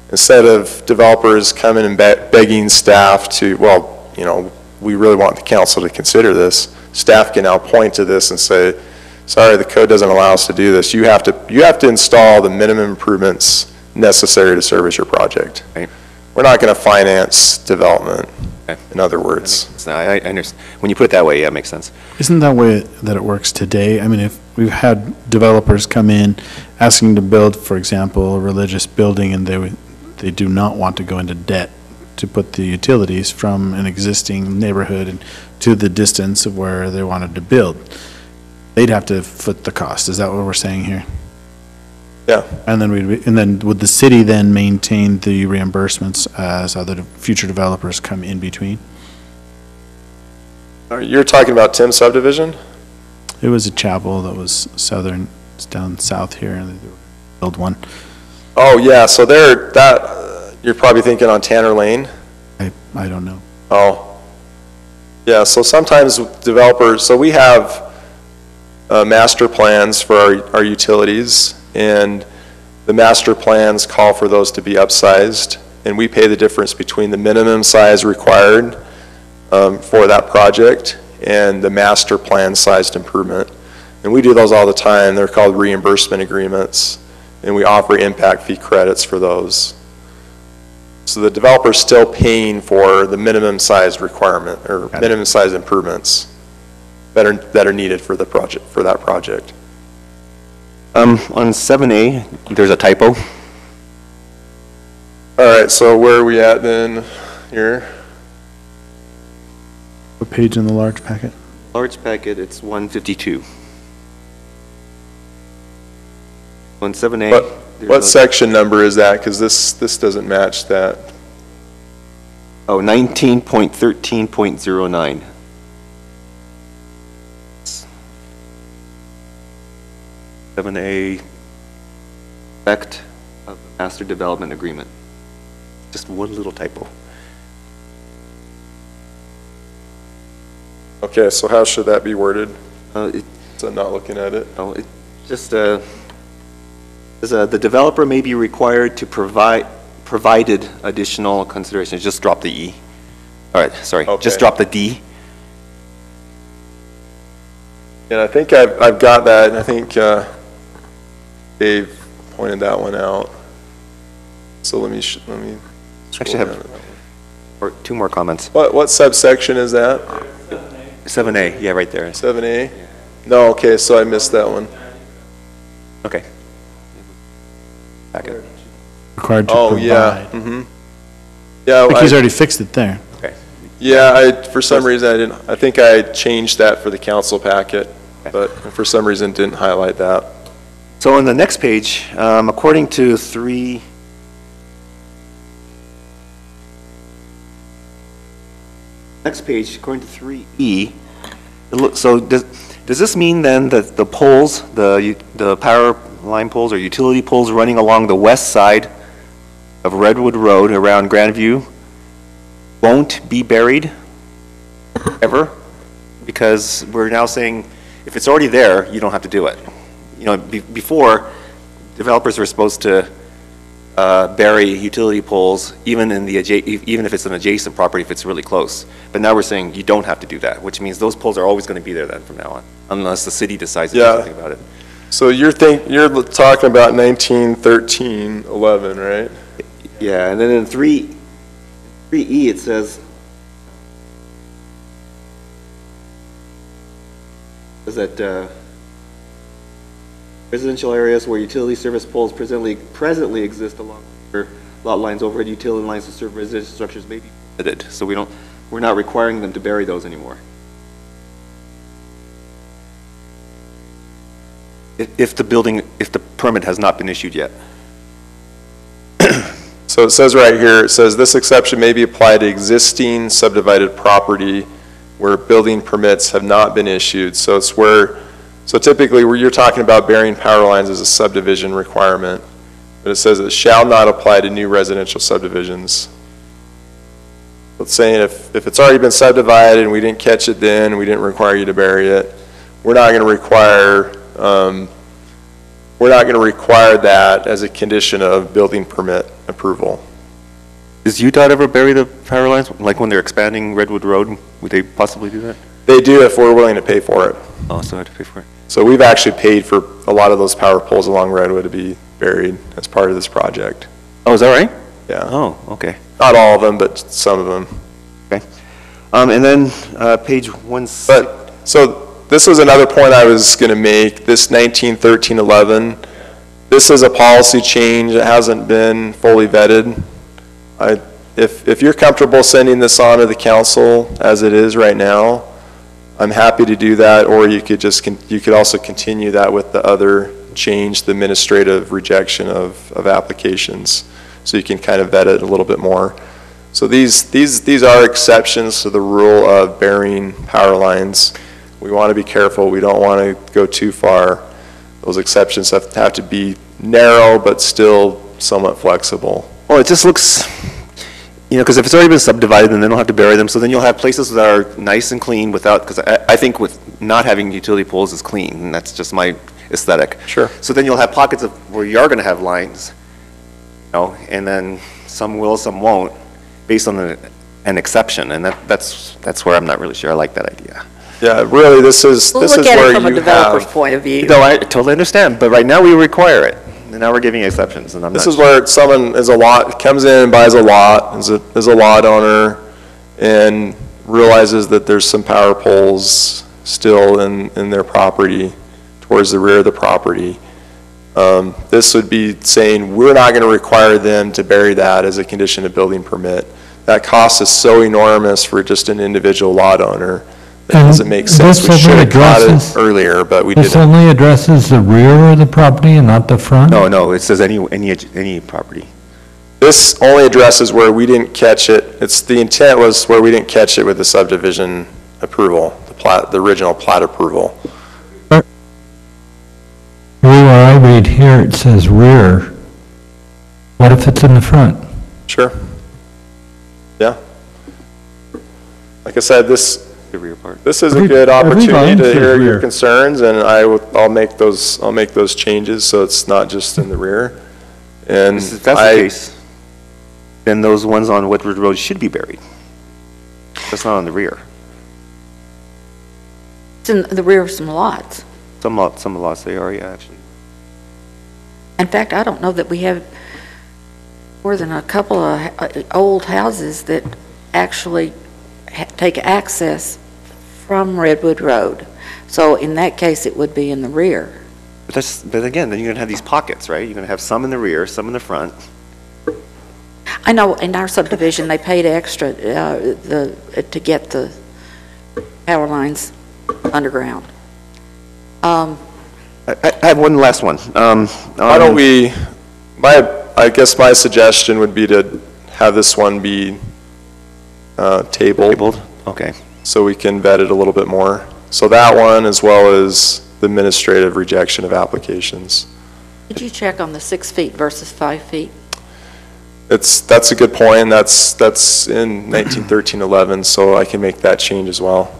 Instead of developers coming and begging staff to, well, you know, we really want the council to consider this, staff can now point to this and say, sorry, the code doesn't allow us to do this. You have to install the minimum improvements necessary to service your project. Right. We're not going to finance development, Okay. in other words. I understand. When you put it that way, yeah, it makes sense. Isn't that way that it works today? I mean, if we've had developers come in asking to build, for example, a religious building, and they do not want to go into debt to put the utilities from an existing neighborhood and to the distance of where they wanted to build, they'd have to foot the cost. Is that what we're saying here? Yeah. And then would the city then maintain the reimbursements as other future developers come in between? You're talking about Tim subdivision? It was a chapel that was southern, it's down south here, and they built one. Oh, yeah, so you're probably thinking on Tanner Lane? I don't know. Oh. Yeah, so sometimes developers, so we have master plans for our utilities, and the master plans call for those to be upsized, and we pay the difference between the minimum size required for that project and the master plan sized improvement. And we do those all the time. They're called reimbursement agreements, and we offer impact fee credits for those. So the developer's still paying for the minimum size requirement, or minimum size improvements that are needed for the project, for that project. On 7A, there's a typo. All right, so where are we at then here? What page in the large packet? Large packet, it's 152. On 7A. What section number is that? Because this doesn't match that. Oh, 19.13.09. Seven A, effect of the master development agreement. Just one little typo. Okay, so how should that be worded? So I'm not looking at it. Oh, it just says, the developer may be required to provided additional considerations. Just drop the E. All right, sorry. Okay. Just drop the D. And I think I've got that, and I think Dave pointed that one out. So let me Actually, I have two more comments. What subsection is that? 7A, yeah, right there. 7A? No, okay, so I missed that one. Okay. Back up. Required to Oh, provide. yeah. Mm-hmm. Yeah, I think he's already fixed it there. Okay. yeah, for some reason I think I changed that for the council packet, but for some reason didn't highlight that. So on the next page, according to next page, according to 3E, so does this mean then that the poles, the power line poles or utility poles running along the west side of Redwood Road around Grandview won't be buried ever? Because we're now saying if it's already there, you don't have to do it. You know, before, developers were supposed to bury utility poles, even even if it's an adjacent property, if it's really close. But now we're saying you don't have to do that, which means those poles are always going to be there then from now on, unless the city decides to do something about it. So you're talking about 1913, 11, right? Yeah, and then in 3E, it says that residential areas where utility service poles presently exist along lot lines, overhead utility lines to serve residential structures may be permitted. So we're not requiring them to bury those anymore. If the permit has not been issued yet. So it says right here, it says this exception may be applied to existing subdivided property where building permits have not been issued. So typically where you're talking about burying power lines as a subdivision requirement, but it says it shall not apply to new residential subdivisions. It's saying if it's already been subdivided and we didn't catch it then, we didn't require you to bury it, we're not going to require that as a condition of building permit approval. Does UDOT ever bury the power lines? Like when they're expanding Redwood Road, would they possibly do that? They do if we're willing to pay for it. Oh, so I have to pay for it. So we've actually paid for a lot of those power poles along Redwood to be buried as part of this project. Oh, is that right? Yeah. Oh, okay. Not all of them, but some of them. Okay. And then page 16. So this was another point I was going to make. This 1913-11, this is a policy change. It hasn't been fully vetted. If you're comfortable sending this on to the council as it is right now, I'm happy to do that, or you could also continue that with the other change, the administrative rejection of applications, so you can kind of vet it a little bit more. So these are exceptions to the rule of burying power lines. We want to be careful. We don't want to go too far. Those exceptions have to be narrow, but still somewhat flexible. Well, it just looks, because if it's already been subdivided, then they don't have to bury them. So then you'll have places that are nice and clean without, because I think with not having utility poles is clean, and that's just my aesthetic. Sure. So then you'll have pockets of where you are going to have lines, and then some will, some won't, based on an exception, and that's where I'm not really sure I like that idea. Yeah, really, this is We'll where look at it from a you developer's have. point of view. No, I totally understand, but right now we require it, and now we're giving exceptions, and I'm not. This is where someone comes in and buys a lot, is a lot owner, and realizes that there's some power poles still in their property, towards the rear of the property. This would be saying, we're not going to require them to bury that as a condition of building permit. That cost is so enormous for just an individual lot owner. That doesn't make sense. We should have caught it earlier, but we didn't. This only addresses the rear of the property and not the front? No, it says any property. This only addresses where we didn't catch it. The intent was where we didn't catch it with the subdivision approval, the original plat approval. Where I read here, it says rear. What if it's in the front? Sure. Yeah. Like I said, this is a good opportunity to hear your concerns, and I'll make those changes so it's not just in the rear. And if that's the case, then those ones on Woodward Road should be buried. That's not on the rear. It's in the rear of some lots. Some lots they are, yeah, actually. In fact, I don't know that we have more than a couple of old houses that actually take access from Redwood Road. So in that case, it would be in the rear. But again, then you're going to have these pockets, right? You're going to have some in the rear, some in the front. I know in our subdivision, they paid extra to get the power lines underground. I have one last one. Why don't we, I guess my suggestion would be to have this one be tabled. Okay. So we can vet it a little bit more. So that one, as well as the administrative rejection of applications. Did you check on the 6 feet versus 5 feet? That's a good point. That's in 1913-11, so I can make that change as well.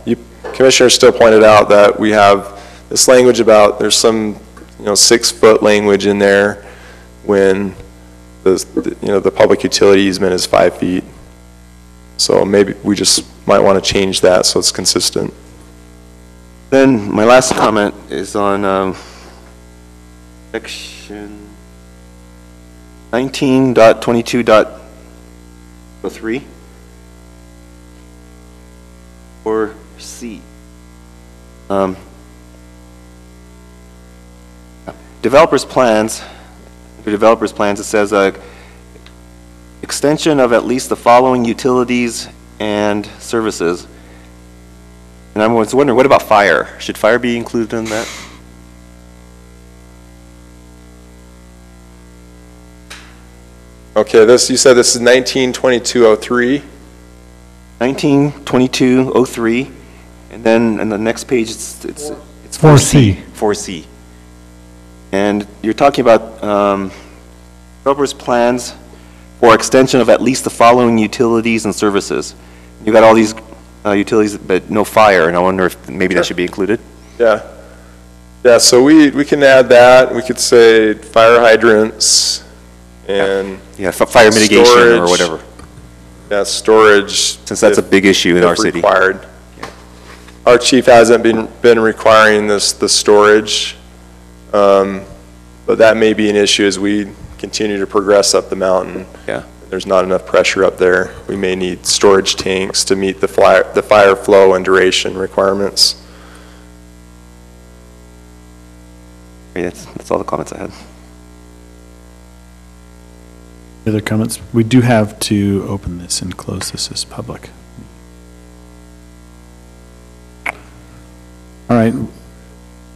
Commissioner still pointed out that we have this language about, there's some 6-foot language in there when the public utility easement is 5 feet. So maybe we just might want to change that so it's consistent. Then my last comment is on section 19.22.03 or C. Developers' plans, it says extension of at least the following utilities and services. And I was wondering, what about fire? Should fire be included in that? Okay, you said this is 192203. 192203, and then on the next page it's 4C. 4C. And you're talking about developers' plans for extension of at least the following utilities and services. You got all these utilities, but no fire, and I wonder if maybe that should be included. Yeah. Yeah, so we can add that. We could say fire hydrants and fire mitigation storage, or whatever. Yeah, storage. Since that's a big issue in our city. Required. Our chief hasn't been requiring the storage, but that may be an issue as we continue to progress up the mountain. Yeah. There's not enough pressure up there. We may need storage tanks to meet the fire flow and duration requirements. Yeah, that's all the comments I had. Other comments? We do have to open this and close this as public. All right.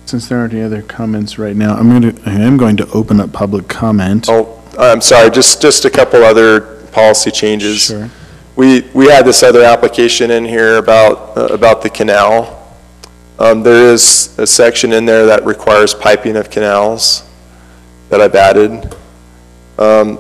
Since there aren't any other comments right now, I am going to open up public comment. Oh, I'm sorry, just a couple other policy changes. Sure. We had this other application in here about the canal. There is a section in there that requires piping of canals that I've added. I'm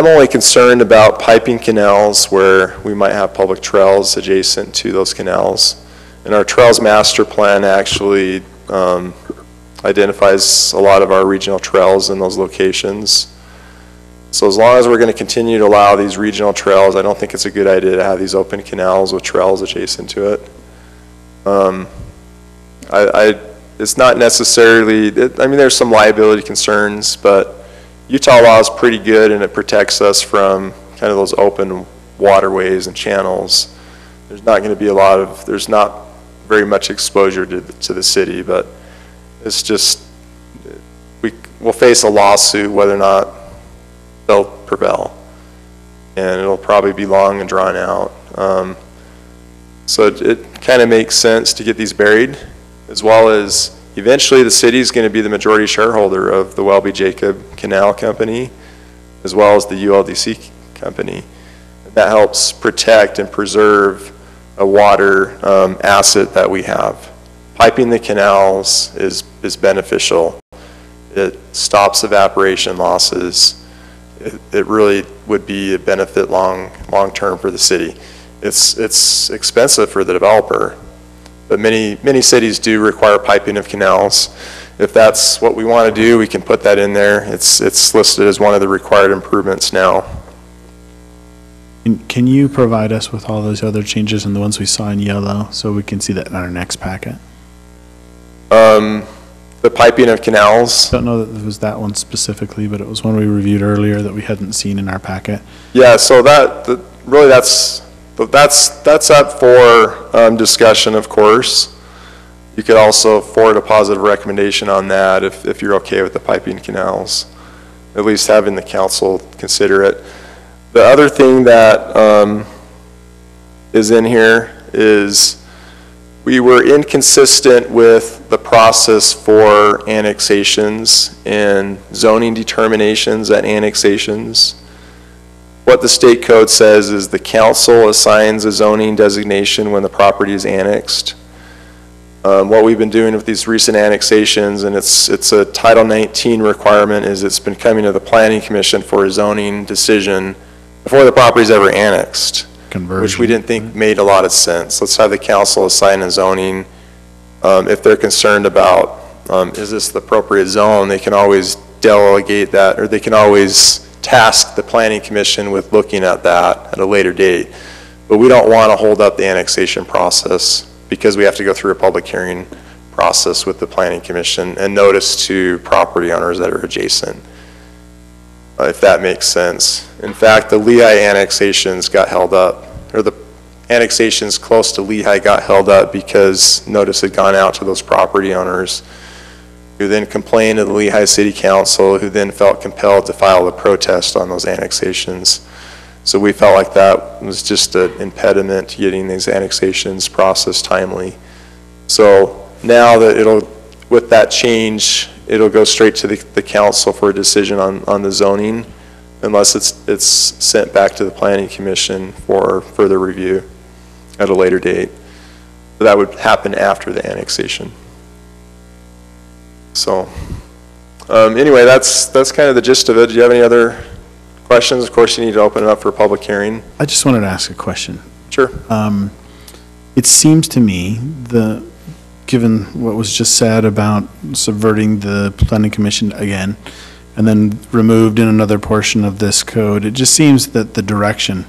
only concerned about piping canals where we might have public trails adjacent to those canals. And our Trails Master Plan actually identifies a lot of our regional trails in those locations. So as long as we're going to continue to allow these regional trails, I don't think it's a good idea to have these open canals with trails adjacent to it. It's not necessarily, I mean, there's some liability concerns, but Utah law is pretty good and it protects us from kind of those open waterways and channels. There's not going to be there's not very much exposure to the city, but it's just, we'll face a lawsuit whether or not they'll prevail. And it'll probably be long and drawn out. So it kind of makes sense to get these buried, as well as eventually the city is going to be the majority shareholder of the Welby-Jacob Canal Company, as well as the ULDC company. That helps protect and preserve a water asset that we have. Piping the canals is beneficial. It stops evaporation losses. It really would be a benefit long term for the city. It's expensive for the developer, but many cities do require piping of canals. If that's what we want to do, we can put that in there. It's listed as one of the required improvements now. Can you provide us with all those other changes and the ones we saw in yellow so we can see that in our next packet? The piping of canals. I don't know that it was that one specifically, but it was one we reviewed earlier that we hadn't seen in our packet. Yeah, so that's up for discussion, of course. You could also forward a positive recommendation on that if you're okay with the piping canals, at least having the council consider it. The other thing that is in here is we were inconsistent with the process for annexations and zoning determinations at annexations. What the state code says is the council assigns a zoning designation when the property is annexed. What we've been doing with these recent annexations, and it's a Title 19 requirement, is it's been coming to the Planning Commission for a zoning decision before the property is ever annexed. Conversion. Which we didn't think made a lot of sense. Let's have the council assign a zoning. If they're concerned about, is this the appropriate zone, they can always delegate that, or they can always task the planning commission with looking at that at a later date. But we don't want to hold up the annexation process because we have to go through a public hearing process with the planning commission and notice to property owners that are adjacent, if that makes sense. In fact, the Lehigh annexations got held up, or the annexations close to Lehigh got held up because notice had gone out to those property owners, who then complained to the Lehigh City Council, who then felt compelled to file a protest on those annexations. So we felt like that was just an impediment to getting these annexations processed timely. So now that with that change, it'll go straight to the council for a decision on the zoning, unless it's sent back to the planning commission for further review at a later date. So that would happen after the annexation. So anyway, that's kind of the gist of it. Do you have any other questions? Of course, you need to open it up for a public hearing. I just wanted to ask a question. Sure. It seems to me, given what was just said about subverting the planning commission again, and then removed in another portion of this code, it just seems that the direction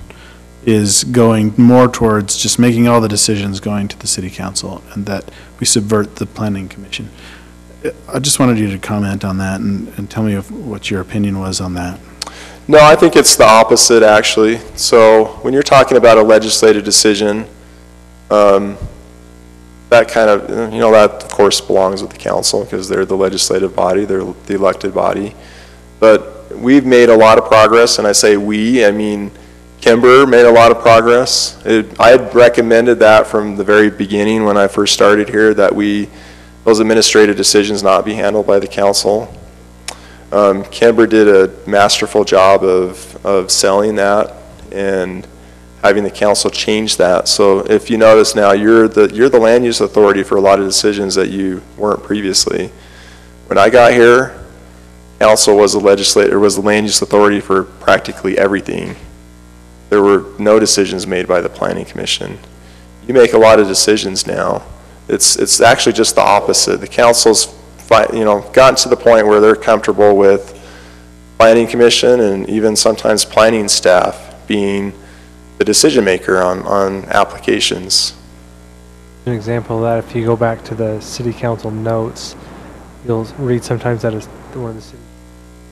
is going more towards just making all the decisions going to the city council, and that we subvert the planning commission. I just wanted you to comment on that and tell me what your opinion was on that. No, I think it's the opposite, actually. So when you're talking about a legislative decision, that kind of, that of course belongs with the council because they're the legislative body, they're the elected body. But we've made a lot of progress, and I say we, I mean Kimber made a lot of progress. I had recommended that from the very beginning when I first started here, that those administrative decisions not be handled by the council. Kimber did a masterful job of selling that and having the council change that. So if you notice now, you're the land use authority for a lot of decisions that you weren't previously. When I got here, council was the land use authority for practically everything. There were no decisions made by the planning commission. You make a lot of decisions now. It's actually just the opposite. The council's gotten to the point where they're comfortable with planning commission and even sometimes planning staff being the decision maker on applications. An example of that, if you go back to the city council notes, you'll read sometimes that one of the city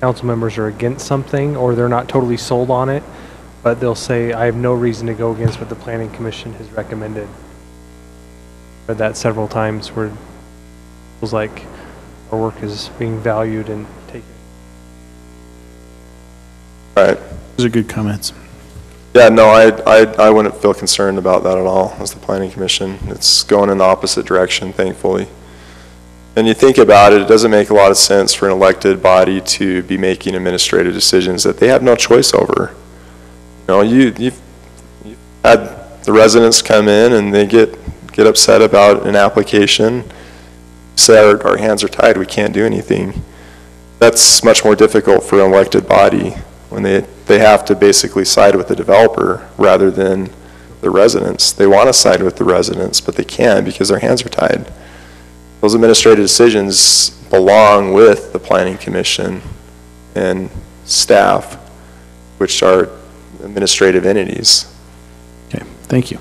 council members are against something or they're not totally sold on it, but they'll say, I have no reason to go against what the planning commission has recommended. Read that several times where it feels like our work is being valued and taken. Right. Those are good comments. Yeah, no, I wouldn't feel concerned about that at all as the planning commission. It's going in the opposite direction, thankfully. And you think about it, it doesn't make a lot of sense for an elected body to be making administrative decisions that they have no choice over. You've had the residents come in and they get upset about an application, say our hands are tied, we can't do anything. That's much more difficult for an elected body when they have to basically side with the developer rather than the residents. They want to side with the residents, but they can't because their hands are tied. Those administrative decisions belong with the planning commission and staff, which are administrative entities. Okay, thank you.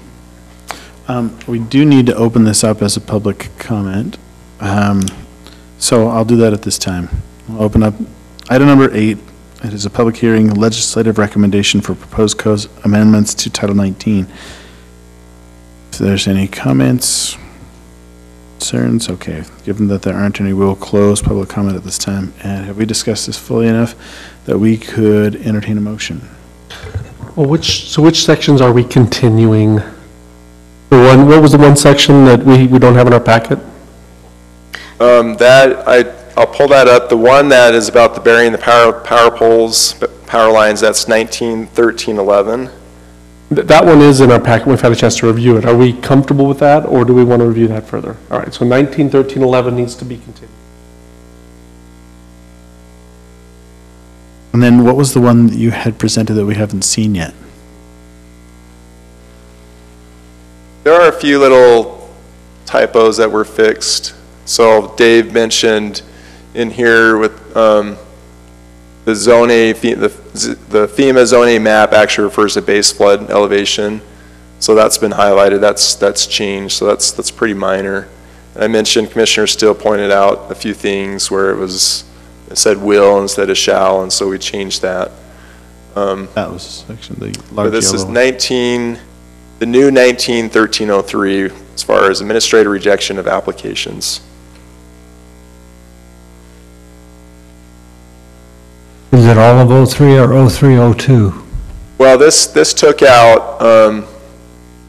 We do need to open this up as a public comment. So I'll do that at this time. I'll open up item number 8. It is a public hearing, legislative recommendation for proposed code amendments to Title 19. If there's any comments, concerns, okay. Given that there aren't any, we'll close public comment at this time. And have we discussed this fully enough that we could entertain a motion? Well, which sections are we continuing? What was the one section that we don't have in our packet? I'll pull that up. The one that is about the burying the power poles, power lines, that's 191311. That one is in our packet. We've had a chance to review it. Are we comfortable with that, or do we want to review that further? All right, so 191311 needs to be continued. And then what was the one that you had presented that we haven't seen yet? There are a few little typos that were fixed. So Dave mentioned in here with the Zone A, the FEMA Zone A map actually refers to base flood elevation. So that's been highlighted, that's changed, so that's pretty minor. And I mentioned Commissioner Steele pointed out a few things where it said will instead of shall, and so we changed that. That was section, the large But this is yellow. the new 19-1303 as far as administrative rejection of applications. Is it all of 03 or 0302? Well, this took out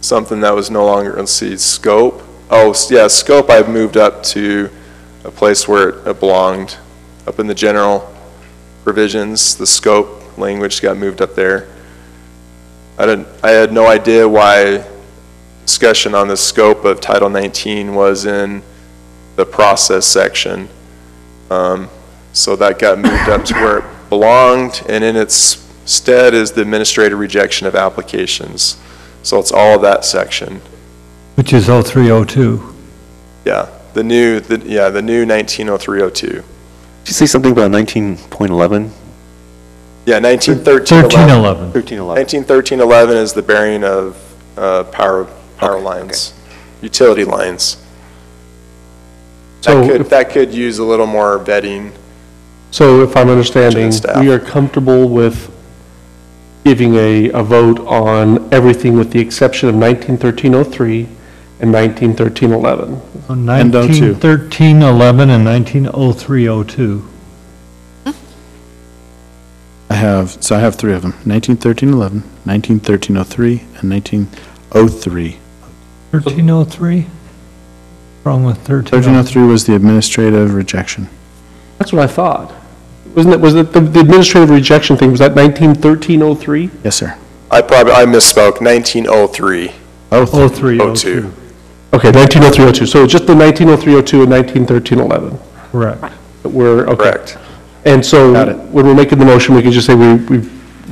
something that was no longer, let's see, scope. Oh, yeah, scope I've moved up to a place where it belonged, up in the general provisions. The scope language got moved up there. I had no idea why discussion on the scope of Title 19 was in the process section. So that got moved up to where it belonged, and in its stead is the administrative rejection of applications. So it's all of that section. Which is 0302. Yeah, the new 190302. Did you say something about 19.11? Yeah, 1913. 1311. 1311. 1913-11 is the burying of power lines, utility lines. So That could use a little more vetting. So if I'm understanding, staff. we are comfortable with giving a vote on everything with the exception of 1913-03 and 1913-11. 191311 and 190302. I have three of them, 1913-11, 1913-03, and 1903. 1303? Wrong with 1303? 1303 was the administrative rejection. That's what I thought. Was it the administrative rejection thing, was that 1913-03? Yes, sir. I misspoke, 1903. 0302. Okay, 1903-02, so just the 1903-02 and 1913-11. Correct. We're, okay. Correct. And so, Got it. when we're making the motion, we can just say we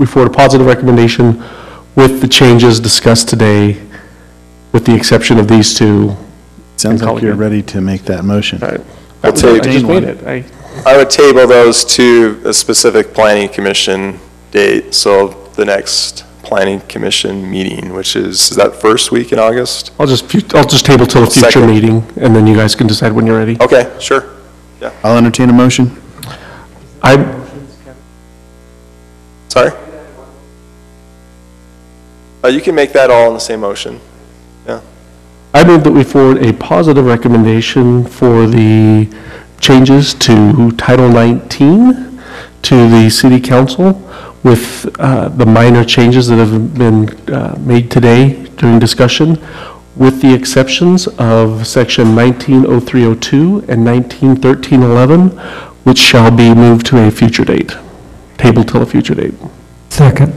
forward a positive recommendation with the changes discussed today, with the exception of these two. Sounds And call like it you're good. ready to make that motion. All right. I'll take I just one. made it. I would table those to a specific planning commission date, so the next planning commission meeting, which is that first week in August? I'll just table till a future Second. meeting, and then you guys can decide when you're ready. Okay, sure. I'll entertain a motion. Sorry? You can make that all in the same motion. Yeah. I move that we forward a positive recommendation for the changes to Title 19 to the City Council with the minor changes that have been made today during discussion, with the exceptions of Section 190302 and 191311, which shall be moved to a future date, tabled till a future date. Second.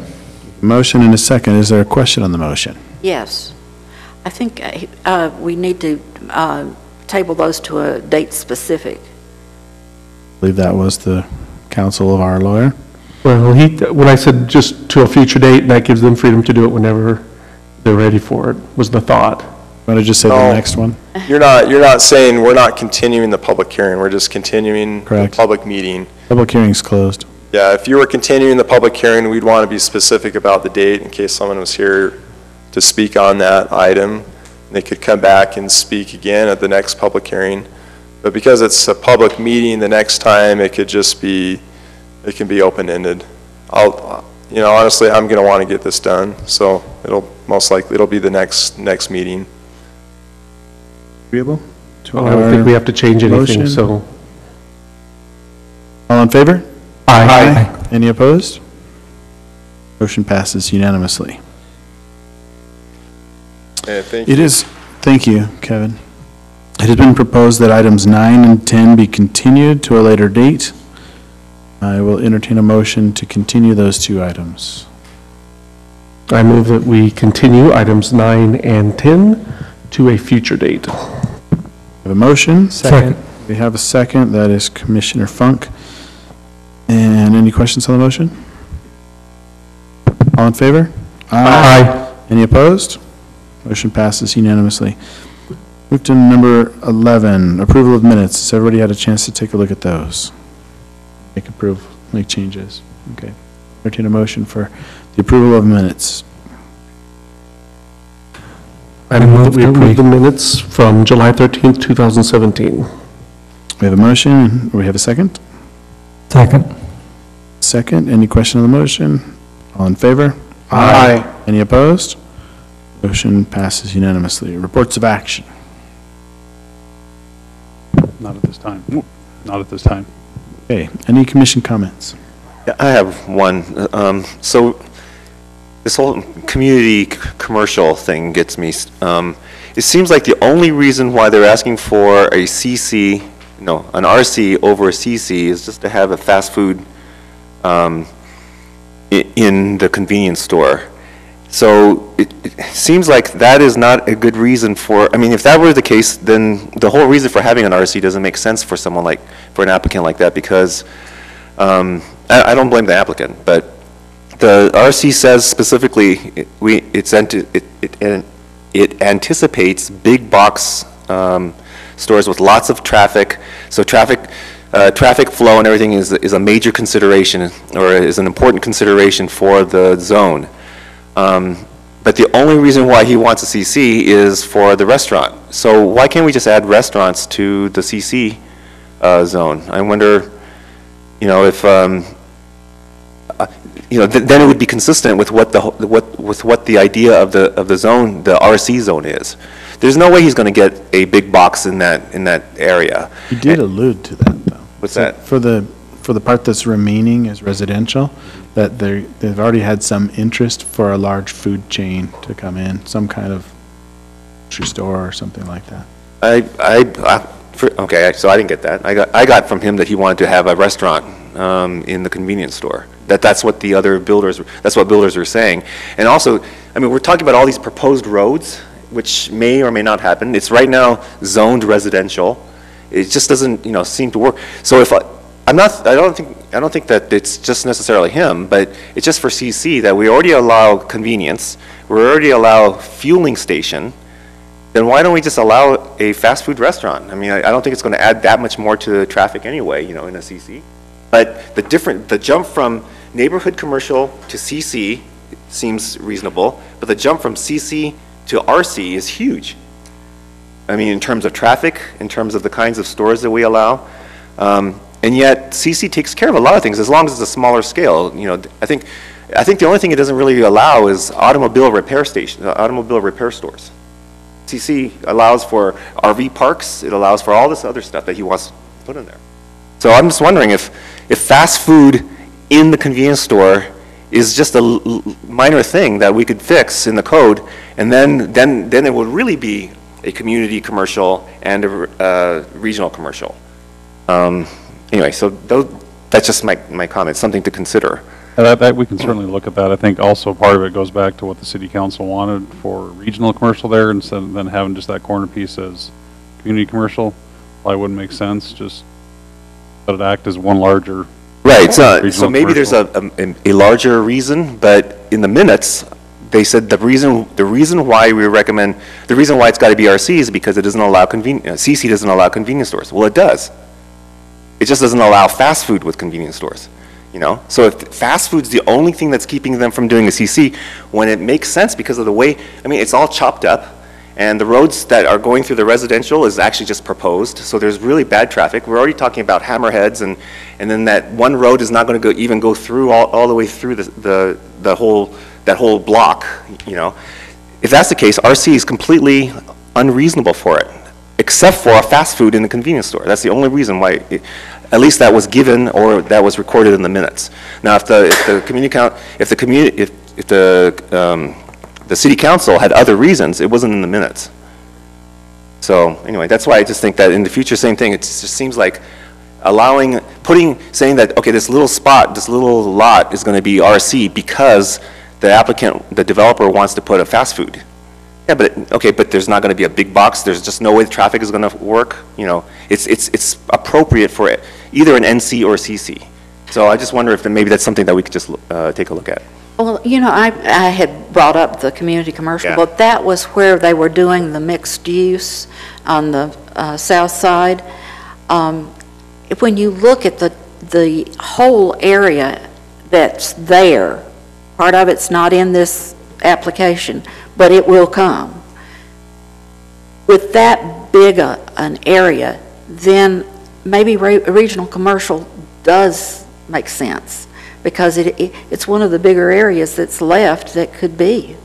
Motion and a second. Is there a question on the motion? Yes. I think we need to table those to a date specific. I believe that was the counsel of our lawyer. Well, when I said just to a future date, that gives them freedom to do it whenever they're ready for it, was the thought. Want to just say No. the next one? You're not saying we're not continuing the public hearing, we're just continuing the Correct. public meeting. Public hearing's closed. Yeah, if you were continuing the public hearing, we'd want to be specific about the date in case someone was here to speak on that item. They could come back and speak again at the next public hearing. But because it's a public meeting, the next time it could just be, it can be open-ended. Honestly, I'm going to want to get this done, so it'll be the next meeting. Agreeable? to I don't think our we have to change anything, motion? so. All in favor? Aye. Any opposed? Motion passes unanimously. Yeah, thank you. Thank you, Kevin. It has been proposed that items 9 and 10 be continued to a later date. I will entertain a motion to continue those two items. I move that we continue items 9 and 10 to a future date. We have a motion. Second. We have a second. That is Commissioner Funk. And any questions on the motion? All in favor? Aye. Any opposed? Motion passes unanimously. Move to number 11, approval of minutes. Has everybody had a chance to take a look at those? make changes? Okay. Entertain a motion for the approval of minutes. I move that we approve the minutes from July 13th, 2017. We have a motion. We have a second? Second. Second. Any question on the motion? All in favor? Aye. Any opposed? Motion passes unanimously. Reports of action. Not at this time. Not at this time. Okay. Any commission comments? Yeah, I have one. So this whole community commercial thing gets me. It seems like the only reason why they're asking for a CC, no, an RC over a CC is just to have a fast food in the convenience store. So it seems like that is not a good reason for, I mean, if that were the case, then the whole reason for having an RC doesn't make sense for someone like, for an applicant like that, because I don't blame the applicant, but the RC says specifically, it anticipates big box stores with lots of traffic, so traffic flow and everything is a major consideration, or is an important consideration for the zone. But the only reason why he wants a CC is for the restaurant. So why can't we just add restaurants to the CC zone? I wonder, you know, if you know, then it would be consistent with what the idea of the zone, the RC zone is. There's no way he's going to get a big box in that area. You did allude to that, though. What's So that? For the part that's remaining as residential, that they've already had some interest for a large food chain to come in, some kind of grocery store or something like that. Okay, so I didn't get that. I got from him that he wanted to have a restaurant in the convenience store. That's what the other builders, that's what builders are saying. And also, I mean, we're talking about all these proposed roads, which may or may not happen. It's right now zoned residential. It just doesn't, you know, seem to work. So if I don't think that it's just necessarily him, but it's just for CC that we already allow convenience, we already allow fueling station. Then why don't we just allow a fast food restaurant? I mean, I don't think it's going to add that much more to the traffic anyway, you know, in a CC. But the jump from neighborhood commercial to CC seems reasonable, but the jump from CC to RC is huge. I mean, in terms of traffic, in terms of the kinds of stores that we allow. And yet CC takes care of a lot of things as long as it's a smaller scale. You know, I think the only thing it doesn't really allow is automobile repair stores. CC allows for RV parks, it allows for all this other stuff that he wants to put in there. So I'm just wondering if fast food in the convenience store is just a minor thing that we could fix in the code, and then it would really be a community commercial and a regional commercial. Anyway, so that's just my comment, something to consider. That we can certainly look at that. I think also part of it goes back to what the city council wanted for regional commercial there, instead of then having just that corner piece as community commercial. Probably wouldn't make sense, just let it act as one larger. Right, so maybe there's commercial. a larger reason, but in the minutes, they said the reason why we recommend, the reason why it's got to be RC is because it doesn't allow CC doesn't allow convenience stores. Well, it does. It just doesn't allow fast food with convenience stores. You know, so if fast food's the only thing that's keeping them from doing a CC, when it makes sense because of the way, I mean, it's all chopped up, and the roads that are going through the residential is actually just proposed, so there's really bad traffic. We're already talking about hammerheads, and then that one road is not going to even go through all the way through that whole block. You know, if that's the case, RC is completely unreasonable for it, except for a fast food in the convenience store. That's the only reason why. At least that was given or that was recorded in the minutes. Now, if the city council had other reasons, it wasn't in the minutes. So anyway, that's why I just think that in the future, same thing. It just seems like saying that, okay, this little spot, this little lot is going to be RC because the developer wants to put a fast food. Yeah, but there's not going to be a big box. There's just no way the traffic is going to work. You know, it's appropriate for it, either an NC or CC. So I just wonder if maybe that's something that we could just take a look at. Well, you know, I had brought up the community commercial, Yeah. but that was where they were doing the mixed use on the south side. When you look at the the whole area that's there, part of it's not in this application, but it will come. With that big an area, then maybe regional commercial does make sense, because it's one of the bigger areas that's left that could be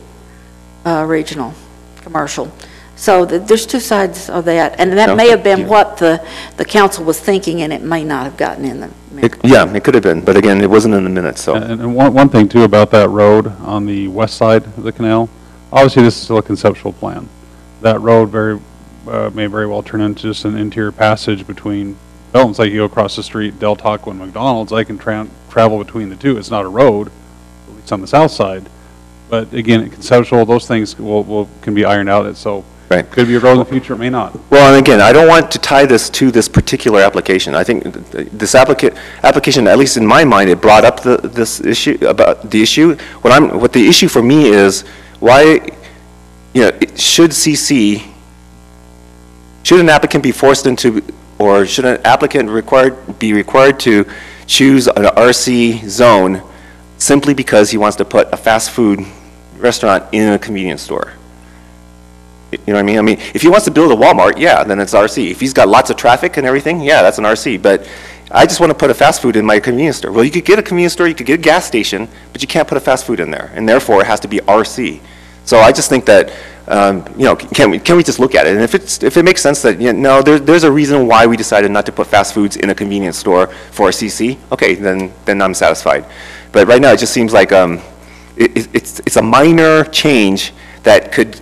regional commercial. So there's two sides of that, and that may have been what the council was thinking, and it may not have gotten in the minutes. Yeah, it could have been, but again, it wasn't in the minutes, so. And one thing too about that road on the west side of the canal, obviously this is still a conceptual plan. That road may very well turn into just an interior passage between developments. Like you go across the street, Del Taco and McDonald's, I can travel between the two. It's not a road, at least on the south side. But again, conceptual, those things can be ironed out. So Right. could be a road in the future, it may not. Well, and again, I don't want to tie this to this particular application. I think this application, at least in my mind, it brought up this issue, about the issue. What the issue for me is, why, should an applicant be forced into, or should an applicant be required to choose an RC zone simply because he wants to put a fast food restaurant in a convenience store? You know what I mean? I mean, if he wants to build a Walmart, yeah, then it's RC. If he's got lots of traffic and everything, yeah, that's an RC. But I just want to put a fast food in my convenience store. Well, you could get a convenience store, you could get a gas station, but you can't put a fast food in there, and therefore it has to be RC. So I just think that, can we just look at it? And if it makes sense that, no, there's a reason why we decided not to put fast foods in a convenience store for a CC, okay, then I'm satisfied. But right now, it just seems like it's a minor change that could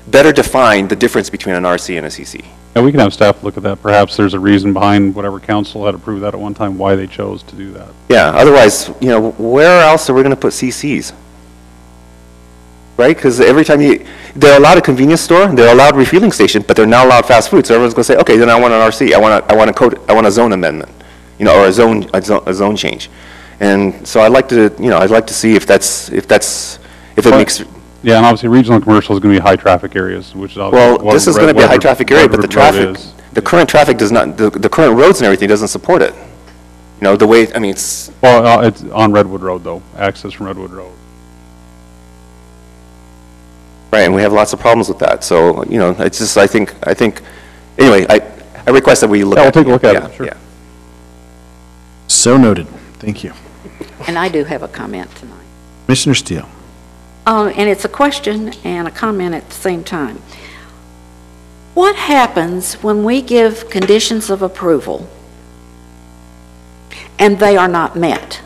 better define the difference between an RC and a CC. Yeah, we can have staff look at that. Perhaps there's a reason behind whatever council had approved that at one time, why they chose to do that. Yeah, otherwise, where else are we going to put CCs? Right? Because every time they're allowed a convenience store, they're allowed refueling station, but they're not allowed fast food. So everyone's going to say, okay, then I want an RC. I want a zone amendment, or a zone change. And so I'd like to see if it makes. Yeah, and obviously regional commercial is going to be high traffic areas, which is obviously. Well, this is going to be a high traffic area, but the current traffic does not, the current roads and everything doesn't support it. The way, it's. Well, it's on Redwood Road though, access from Redwood Road. Right, and we have lots of problems with that. So, it's just, I think, anyway, I request that we look at it. Yeah, we'll take a look at it, sure. Yeah. So noted. Thank you. And I do have a comment tonight. Commissioner Steele. And it's a question and a comment at the same time. What happens when we give conditions of approval and they are not met?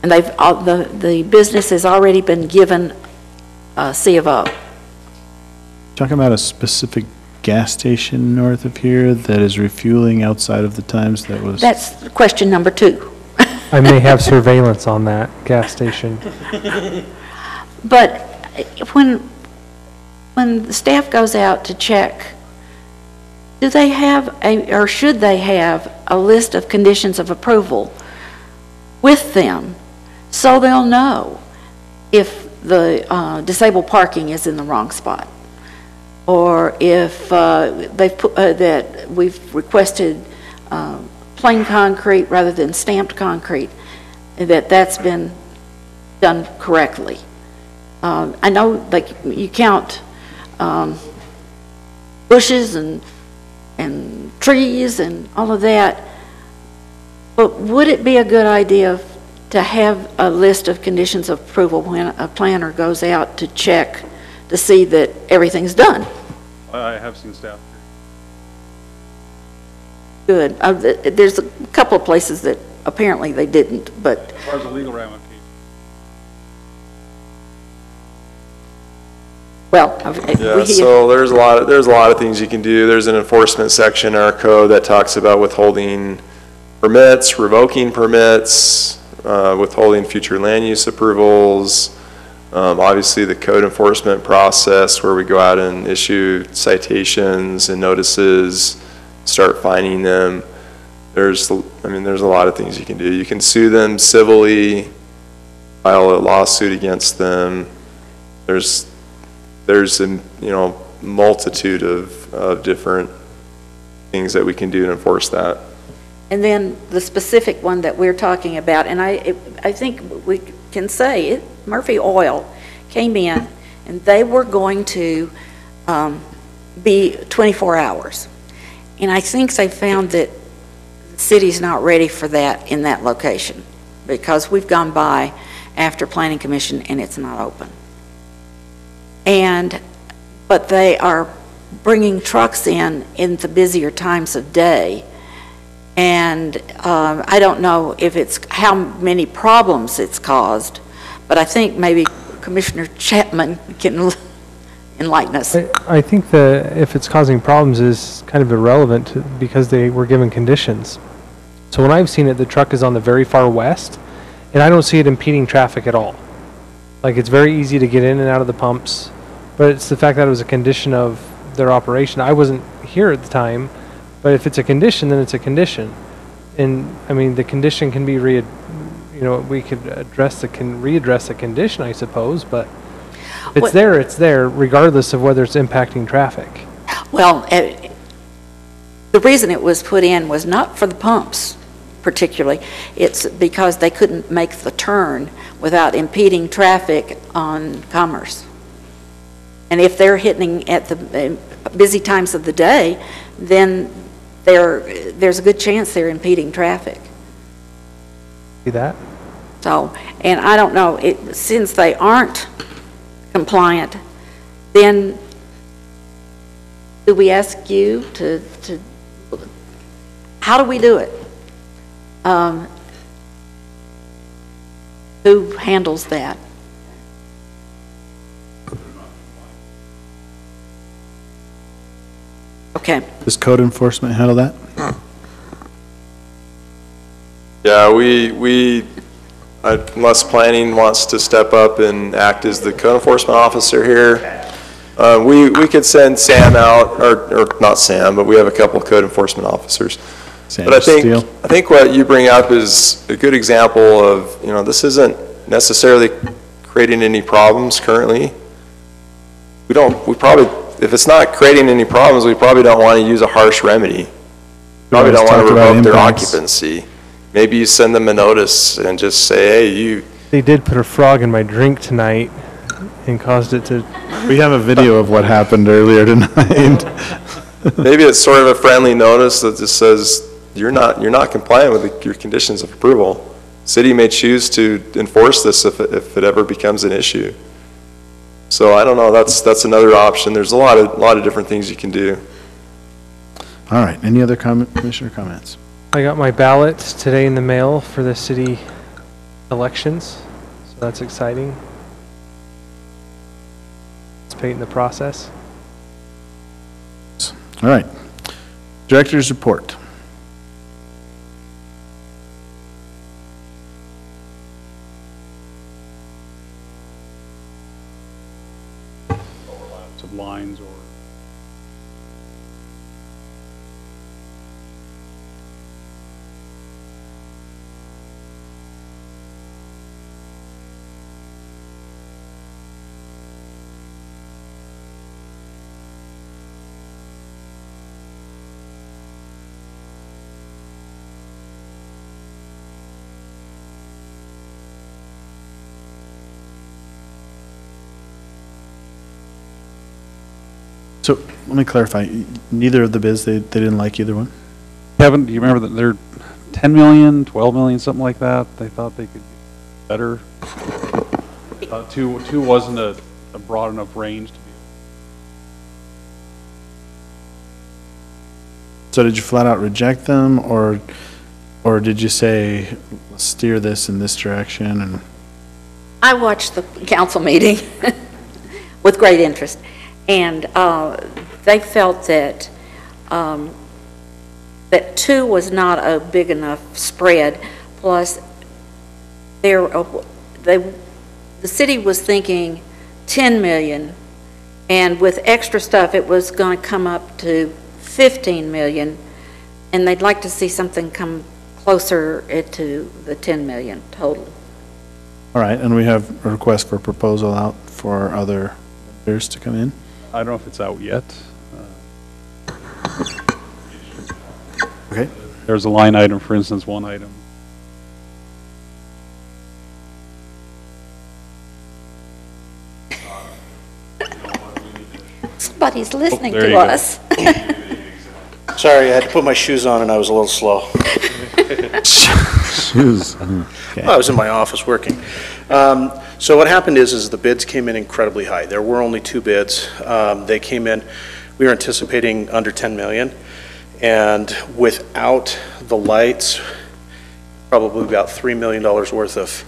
And the business has already been given a C of O. Talking about a specific gas station north of here that is refueling outside of the times that was... That's question number 2. I may have surveillance on that gas station. But when the staff goes out to check, do they have or should they have a list of conditions of approval with them so they'll know if the disabled parking is in the wrong spot, or if they've put that we've requested plain concrete rather than stamped concrete, that's been done correctly. I know, like, you count bushes and trees and all of that, but would it be a good idea to have a list of conditions of approval when a planner goes out to check to see that everything's done? I have seen staff. Good. There's a couple of places that apparently they didn't, but... As far as the legal ramifications. Well, yeah, so there's a lot of things you can do. There's an enforcement section in our code that talks about withholding permits, revoking permits, withholding future land use approvals. Obviously, the code enforcement process where we go out and issue citations and notices, start fining them. There's a lot of things you can do. You can sue them civilly, file a lawsuit against them. There's a multitude of different things that we can do to enforce that. And then the specific one that we're talking about, and I think we can say it, Murphy Oil came in and they were going to be 24 hours. And I think they found that the city's not ready for that in that location because we've gone by after Planning Commission and it's not open. But they are bringing trucks in the busier times of day. And I don't know if it's how many problems it's caused, but I think maybe Commissioner Chapman can enlighten us. I think that if it's causing problems is kind of irrelevant because they were given conditions. So when I've seen it, the truck is on the very far west, and I don't see it impeding traffic at all. Like, it's very easy to get in and out of the pumps, but it's the fact that it was a condition of their operation. I wasn't here at the time, but if it's a condition, then it's a condition. And, I mean, the condition can be we could readdress the condition, I suppose, but if it's there, regardless of whether it's impacting traffic. Well, the reason it was put in was not for the pumps particularly. It's because they couldn't make the turn without impeding traffic on Commerce. And if they're hitting at the busy times of the day, then there's a good chance they're impeding traffic. See that? So, and I don't know, since they aren't compliant, then do we ask you to how do we do it? Who handles that? Okay. Does code enforcement handle that? Yeah, unless planning wants to step up and act as the code enforcement officer here, we could send Sam out, or not Sam, but we have a couple of code enforcement officers. Sam But I Steele. think what you bring up is a good example of, this isn't necessarily creating any problems currently. If it's not creating any problems, we probably don't want to use a harsh remedy. Probably don't want to revoke their occupancy. Maybe you send them a notice and just say, hey, They did put a frog in my drink tonight and caused it to... We have a video of what happened earlier tonight. Maybe it's sort of a friendly notice that just says, you're not compliant with your conditions of approval. City may choose to enforce this if it ever becomes an issue. So I don't know, that's another option. There's a lot of different things you can do. All right, any other commissioner comments? I got my ballot today in the mail for the city elections, so that's exciting. Participate in the process. All right, director's report. Of lines or So let me clarify, neither of the bids, they didn't like either one? Kevin, do you remember that they're 10 million, 12 million, something like that? They thought they could get better. Two wasn't a broad enough range to be. So did you flat out reject them, or did you say, let's steer this in this direction? And I watched the council meeting with great interest, and they felt that that 2 was not a big enough spread. Plus, the city was thinking 10 million, and with extra stuff, it was going to come up to 15 million, and they'd like to see something come closer to the 10 million total. all right, and we have a request for proposal out for other vendors to come in? I don't know if it's out yet. Okay. There's a line item, for instance, one item. Somebody's listening there you to go. us. Sorry, I had to put my shoes on and I was a little slow. Shoes. Well, I was in my office working. So what happened is the bids came in incredibly high. There were only 2 bids. They came in, we were anticipating under 10 million. And without the lights, probably about $3 million worth of,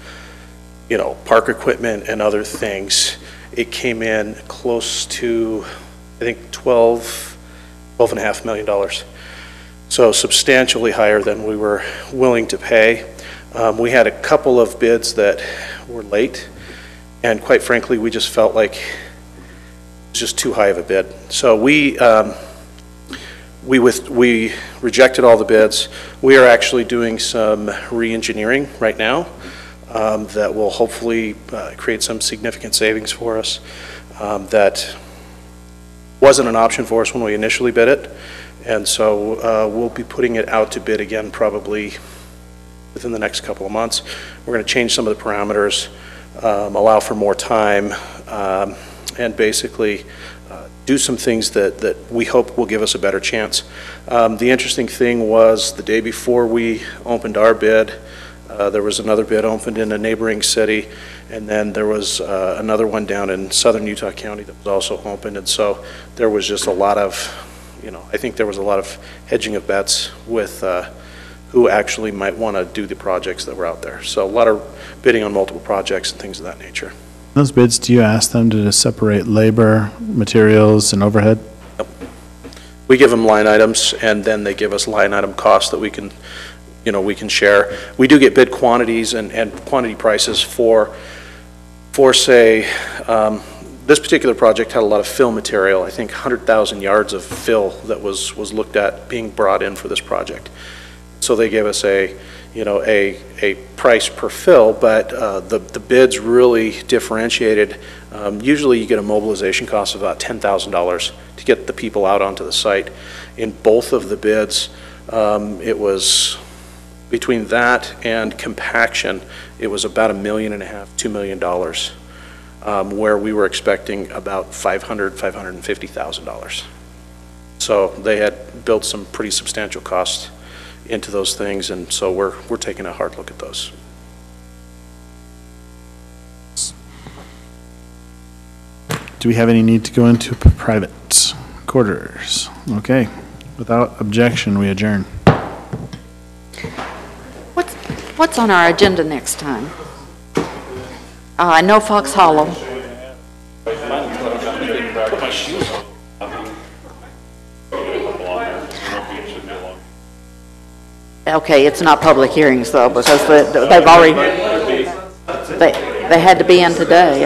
park equipment and other things. It came in close to, I think, $12.5 million. So substantially higher than we were willing to pay. We had a couple of bids that were late, and quite frankly, we just felt like it was just too high of a bid. So we rejected all the bids. We are actually doing some re-engineering right now that will hopefully create some significant savings for us. That wasn't an option for us when we initially bid it, and so we'll be putting it out to bid again probably within the next couple of months. We're going to change some of the parameters, allow for more time, and basically do some things that we hope will give us a better chance. The interesting thing was the day before we opened our bid, there was another bid opened in a neighboring city, and then there was another one down in southern Utah County that was also opened, and so there was just a lot of, I think there was a lot of hedging of bets with who actually might want to do the projects that were out there. So a lot of bidding on multiple projects and things of that nature. Those bids, do you ask them to separate labor, materials, and overhead? Yep. We give them line items, and then they give us line item costs that we can, we can share. We do get bid quantities and quantity prices for say, this particular project had a lot of fill material. I think 100,000 yards of fill that was looked at being brought in for this project. So they gave us a price per fill, but the bids really differentiated. Usually you get a mobilization cost of about $10,000 to get the people out onto the site. In both of the bids, it was between that and compaction, it was about $1.5 million, $2 million, where we were expecting about $550,000. So they had built some pretty substantial costs into those things, and so we're taking a hard look at those. Do we have any need to go into private quarters? Okay. Without objection, we adjourn. What's on our agenda next time? I know Fox Hollow. Okay, it's not public hearings though, because they've already, they had to be in today.